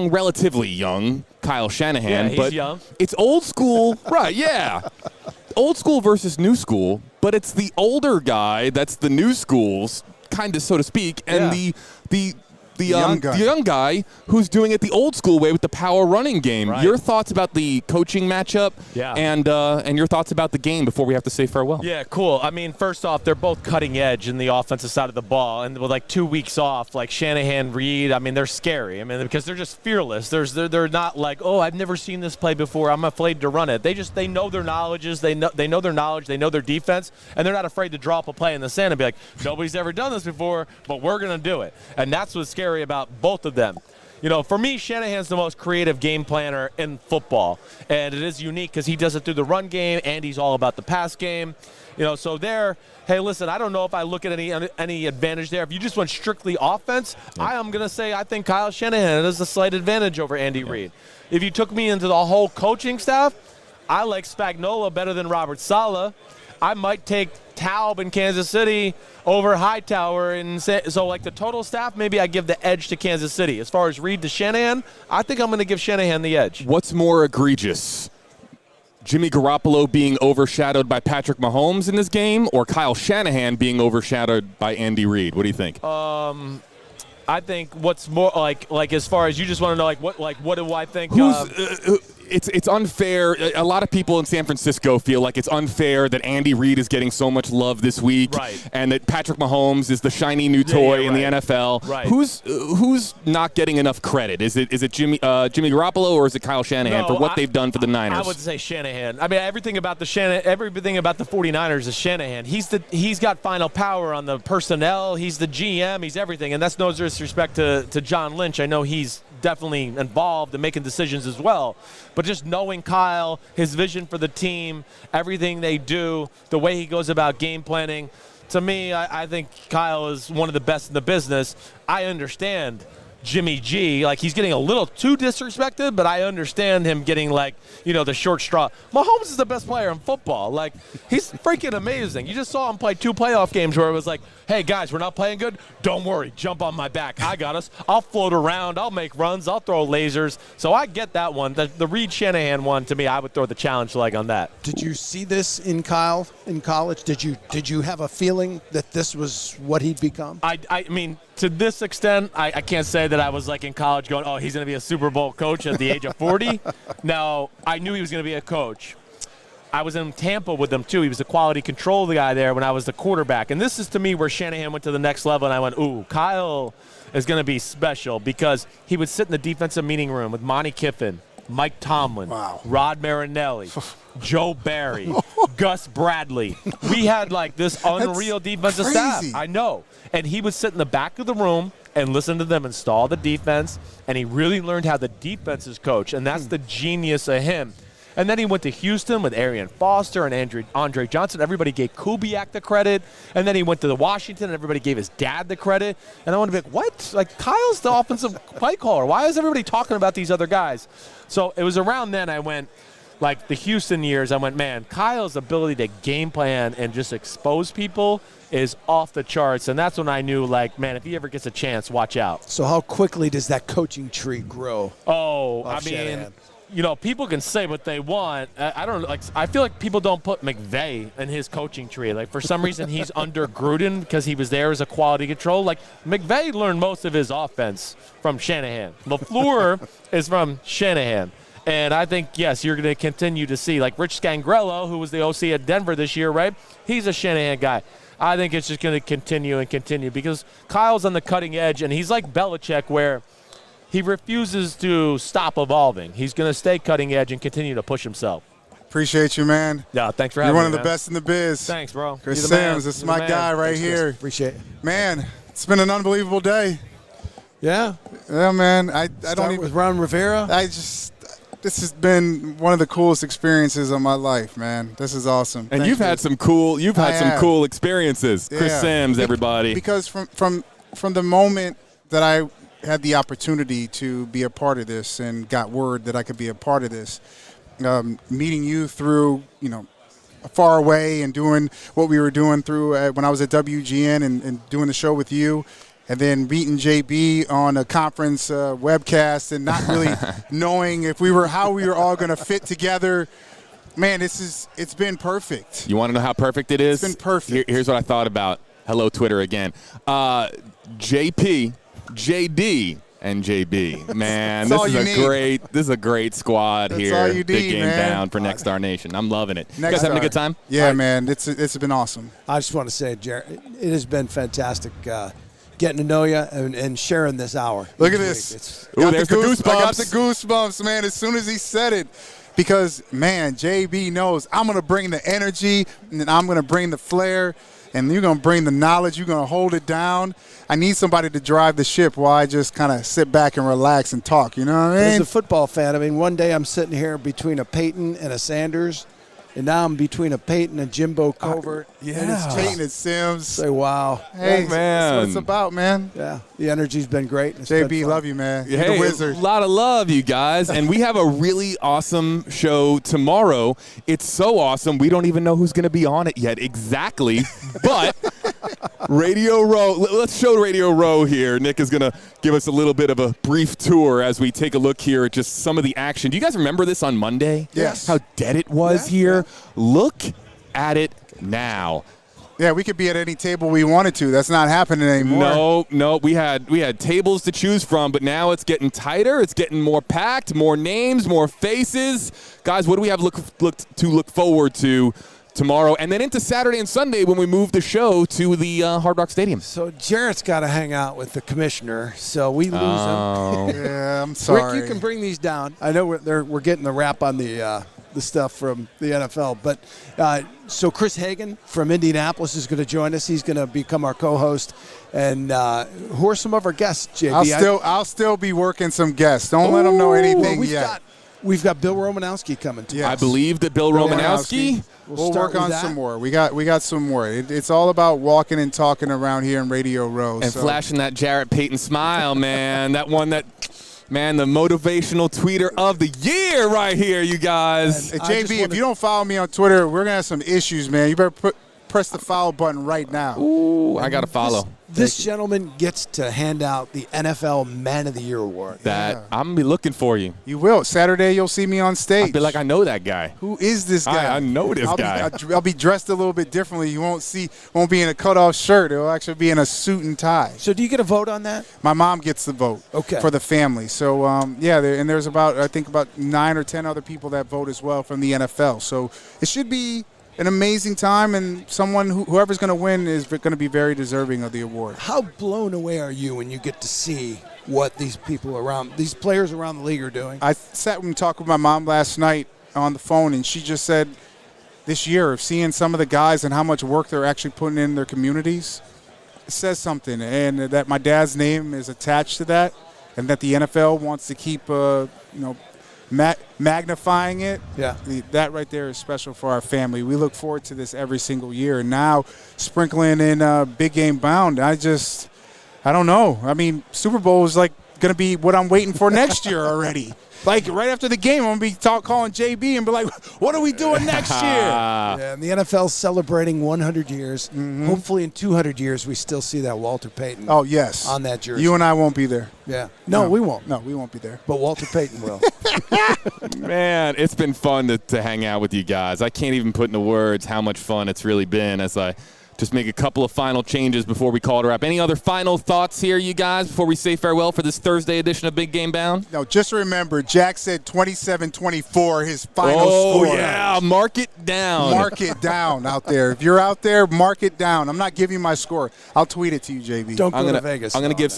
relatively young Kyle Shanahan. Yeah, but he's young. It's old school, right? Yeah, old school versus new school, but it's the older guy that's the new schools, kind of, so to speak, and the young guy who's doing it the old school way with the power running game. Right. Your thoughts about the coaching matchup and your thoughts about the game before we have to say farewell. Yeah, cool. I mean, first off, they're both cutting edge in the offensive side of the ball. And with like 2 weeks off, like Shanahan, Reed, I mean, they're scary. I mean, because they're just fearless. They're not like, oh, I've never seen this play before, I'm afraid to run it. They know their knowledges. They know their knowledge. They know their defense. And they're not afraid to drop a play in the sand and be like, nobody's ever done this before, but we're going to do it. And that's what's scary about both of them. For me, Shanahan's the most creative game planner in football, and it is unique because he does it through the run game, and he's all about the pass game. So there, hey, listen, I don't know if I look at any advantage there. If you just went strictly offense, I am going to say I think Kyle Shanahan has a slight advantage over Andy Reid. If you took me into the whole coaching staff, I like Spagnuolo better than Robert Saleh. I might take Taub in Kansas City over Hightower. And so, like, the total staff, maybe I give the edge to Kansas City. As far as Reid to Shanahan, I think I'm going to give Shanahan the edge. What's more egregious? Jimmy Garoppolo being overshadowed by Patrick Mahomes in this game, or Kyle Shanahan being overshadowed by Andy Reid? What do you think? I think what's more like as far as you just want to know what do I think? It's unfair. A lot of people in San Francisco feel like it's unfair that Andy Reid is getting so much love this week, and that Patrick Mahomes is the shiny new toy in the NFL. Right. Who's not getting enough credit? Is it Jimmy Garoppolo, or is it Kyle Shanahan for what they've done for the Niners? I would say Shanahan. I mean, everything about the 49ers is Shanahan. He's got final power on the personnel. He's the GM. He's everything, and that's no disrespect to John Lynch. I know he's definitely involved in making decisions as well. But just knowing Kyle, his vision for the team, everything they do, the way he goes about game planning, to me, I think Kyle is one of the best in the business. I understand Jimmy G, like, he's getting a little too disrespected, but I understand him getting, like, the short straw. Mahomes is the best player in football. Like, he's freaking amazing. You just saw him play 2 playoff games where it was like, hey, guys, we're not playing good. Don't worry. Jump on my back. I got us. I'll float around. I'll make runs. I'll throw lasers. So I get that one. The Reid Shanahan one, to me, I would throw the challenge flag on that. Did you see this in Kyle in college? Did you have a feeling that this was what he'd become? I mean, to this extent, I can't say that I was like in college going, oh, he's going to be a Super Bowl coach at the age of 40. Now, I knew he was going to be a coach. I was in Tampa with him, too. He was the quality control guy there when I was the quarterback. And this is, to me, where Shanahan went to the next level, and I went, ooh, Kyle is going to be special, because he would sit in the defensive meeting room with Monty Kiffin, Mike Tomlin, Rod Marinelli, Joe Barry, Gus Bradley. We had like this unreal defensive staff. I know. And he would sit in the back of the room and listen to them install the defense, and he really learned how the defense is coached, and that's the genius of him. And then he went to Houston with Arian Foster and Andre Johnson. Everybody gave Kubiak the credit. And then he went to the Washington, and everybody gave his dad the credit. And I want to be like, what? Like, Kyle's the offensive play caller. Why is everybody talking about these other guys? So it was around then I went, like the Houston years, I went, man, Kyle's ability to game plan and just expose people is off the charts. And that's when I knew, like, man, if he ever gets a chance, watch out. So how quickly does that coaching tree grow? Oh, I mean, you know, people can say what they want. I don't like. I feel like people don't put McVay in his coaching tree. Like, for some reason, he's under Gruden because he was there as a quality control. Like, McVay learned most of his offense from Shanahan. LaFleur is from Shanahan. And I think, yes, you're going to continue to see, like Rich Scangrello, who was the OC at Denver this year, right? He's a Shanahan guy. I think it's just going to continue and continue because Kyle's on the cutting edge, and he's like Belichick where he refuses to stop evolving. He's going to stay cutting edge and continue to push himself. Appreciate you, man. Yeah, thanks for having me. You're one of the best in the biz. Thanks, bro. Chris Sims, this is my guy right here. Appreciate it. Man, it's been an unbelievable day. Yeah. Yeah, man. I don't even with Ron Rivera. This has been one of the coolest experiences of my life, man. This is awesome. And you've had some cool experiences. Yeah. Chris Sims, everybody. Because from the moment that I had the opportunity to be a part of this and got word that I could be a part of this, meeting you through, far away and doing what we were doing through when I was at WGN and doing the show with you, and then meeting JB on a conference webcast and not really knowing how we were all going to fit together. Man, it's been perfect. You want to know how perfect it is? It's been perfect. Here's what I thought about. Hello, Twitter again. JP, JD, and JB. Man, this is a great squad here. That's all you Big need, Game man. Bound for Next Star Nation. I'm loving it. You guys having a good time? Yeah, man. It's been awesome. I just want to say, Jared, it has been fantastic getting to know you and sharing this hour. Look at this. There's the goosebumps. I got the goosebumps, man, as soon as he said it. Because, man, JB knows I'm going to bring the energy, and then I'm going to bring the flair, and you're going to bring the knowledge. You're going to hold it down. I need somebody to drive the ship while I just kind of sit back and relax and talk. You know what I mean? As a football fan, one day I'm sitting here between a Peyton and a Sanders, and now I'm between a Peyton and Jimbo Covert. And it's Peyton and Sims. Say, wow. Hey, man. That's what it's about, man. Yeah, the energy's been great. JB, love you, man. Hey, You're the wizard. A lot of love, you guys. And we have a really awesome show tomorrow. It's so awesome, we don't even know who's going to be on it yet exactly. But Radio Row, let's show Radio Row here. Nick is going to give us a little bit of a brief tour as we take a look here at just some of the action. Do you guys remember this on Monday? Yes. How dead it was here? Yeah. Look at it now. Yeah, we could be at any table we wanted to. That's not happening anymore. No, we had tables to choose from, but now it's getting tighter. It's getting more packed, more names, more faces. Guys, what do we have to look forward to tomorrow and then into Saturday and Sunday when we move the show to the Hard Rock Stadium? So Jarrett's got to hang out with the commissioner, so we lose him. Yeah, I'm sorry. Rick, you can bring these down. I know we're getting the wrap on the stuff from the NFL, but so Chris Hagan from Indianapolis is going to join us. He's going to become our co-host. And who are some of our guests, JB? I'll still be working some guests. Don't let them know anything yet. We've got Bill Romanowski coming too. Yes. I believe that Bill Romanowski. We'll work on some more. We got some more. It's all about walking and talking around here in Radio Row. And flashing that Jarrett Payton smile, man. the motivational tweeter of the year right here, you guys. Hey, JB, if you don't follow me on Twitter, we're going to have some issues, man. You better press the follow button right now. Ooh, I got to follow. This gentleman gets to hand out the NFL Man of the Year award. I'm going to be looking for you. You will. Saturday, you'll see me on stage. I feel like I know that guy. Who is this guy? I know this guy. I'll be dressed a little bit differently. You won't be in a cutoff shirt. It'll actually be in a suit and tie. So do you get a vote on that? My mom gets the vote for the family. So, and there's about 9 or 10 other people that vote as well from the NFL. So it should be an amazing time, and whoever's going to win is going to be very deserving of the award. How blown away are you when you get to see what these players around the league are doing. I sat and talked with my mom last night on the phone, and she just said this year of seeing some of the guys and how much work they're actually putting in their communities, it says something, and that my dad's name is attached to that, and that the NFL wants to keep, magnifying it. Yeah. That right there is special for our family. We look forward to this every single year. And now sprinkling in Big Game Bound, I don't know. I mean, Super Bowl is like going to be what I'm waiting for next year already. Like right after the game, I'm going to be calling JB and be like, what are we doing next year? Yeah, and the NFL's celebrating 100 years. Mm-hmm. Hopefully in 200 years we still see that Walter Payton Oh, yes. on that jersey. You and I won't be there. Yeah. No, we won't. No, we won't be there. But Walter Payton will. Man, it's been fun to hang out with you guys. I can't even put into words how much fun it's really been as I just make a couple of final changes before we call it a wrap. Any other final thoughts here, you guys, before we say farewell for this Thursday edition of Big Game Bound? No, just remember, Jack said 27-24, his final score. score. Oh, yeah, mark it down. Mark it down out there. If you're out there, mark it down. I'm not giving you my score. I'll tweet it to you, JB. Don't go to Vegas. I'm gonna give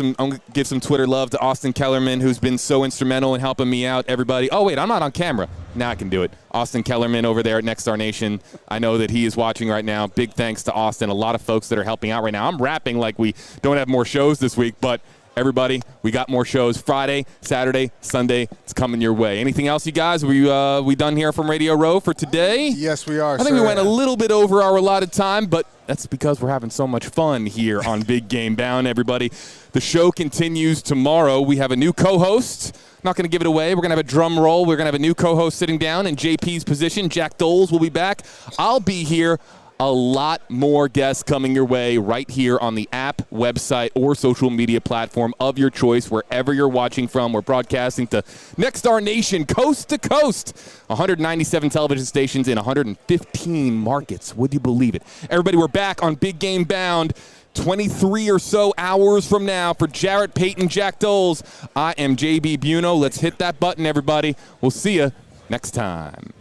some Twitter love to Austin Kellerman, who's been so instrumental in helping me out. Everybody. Oh wait, I'm not on camera. Now I can do it. Austin Kellerman over there at Next Star Nation. I know that he is watching right now. Big thanks to Austin. A lot of folks that are helping out right now. I'm rapping like we don't have more shows this week, but everybody, we got more shows Friday, Saturday, Sunday. It's coming your way. Anything else, you guys? We done here from Radio Row for today? Yes, we are. I think we went a little bit over our allotted time, but that's because we're having so much fun here on Big Game Bound, everybody. The show continues tomorrow. We have a new co-host. Not going to give it away. We're going to have a drum roll. We're going to have a new co-host sitting down in JP's position. Jack Doles will be back. I'll be here. A lot more guests coming your way right here on the app, website, or social media platform of your choice, wherever you're watching from. We're broadcasting to Next Star Nation, coast to coast, 197 television stations in 115 markets. Would you believe it? Everybody, we're back on Big Game Bound 23 or so hours from now. For Jarrett Payton, Jack Doles, I am JB Buno. Let's hit that button, everybody. We'll see you next time.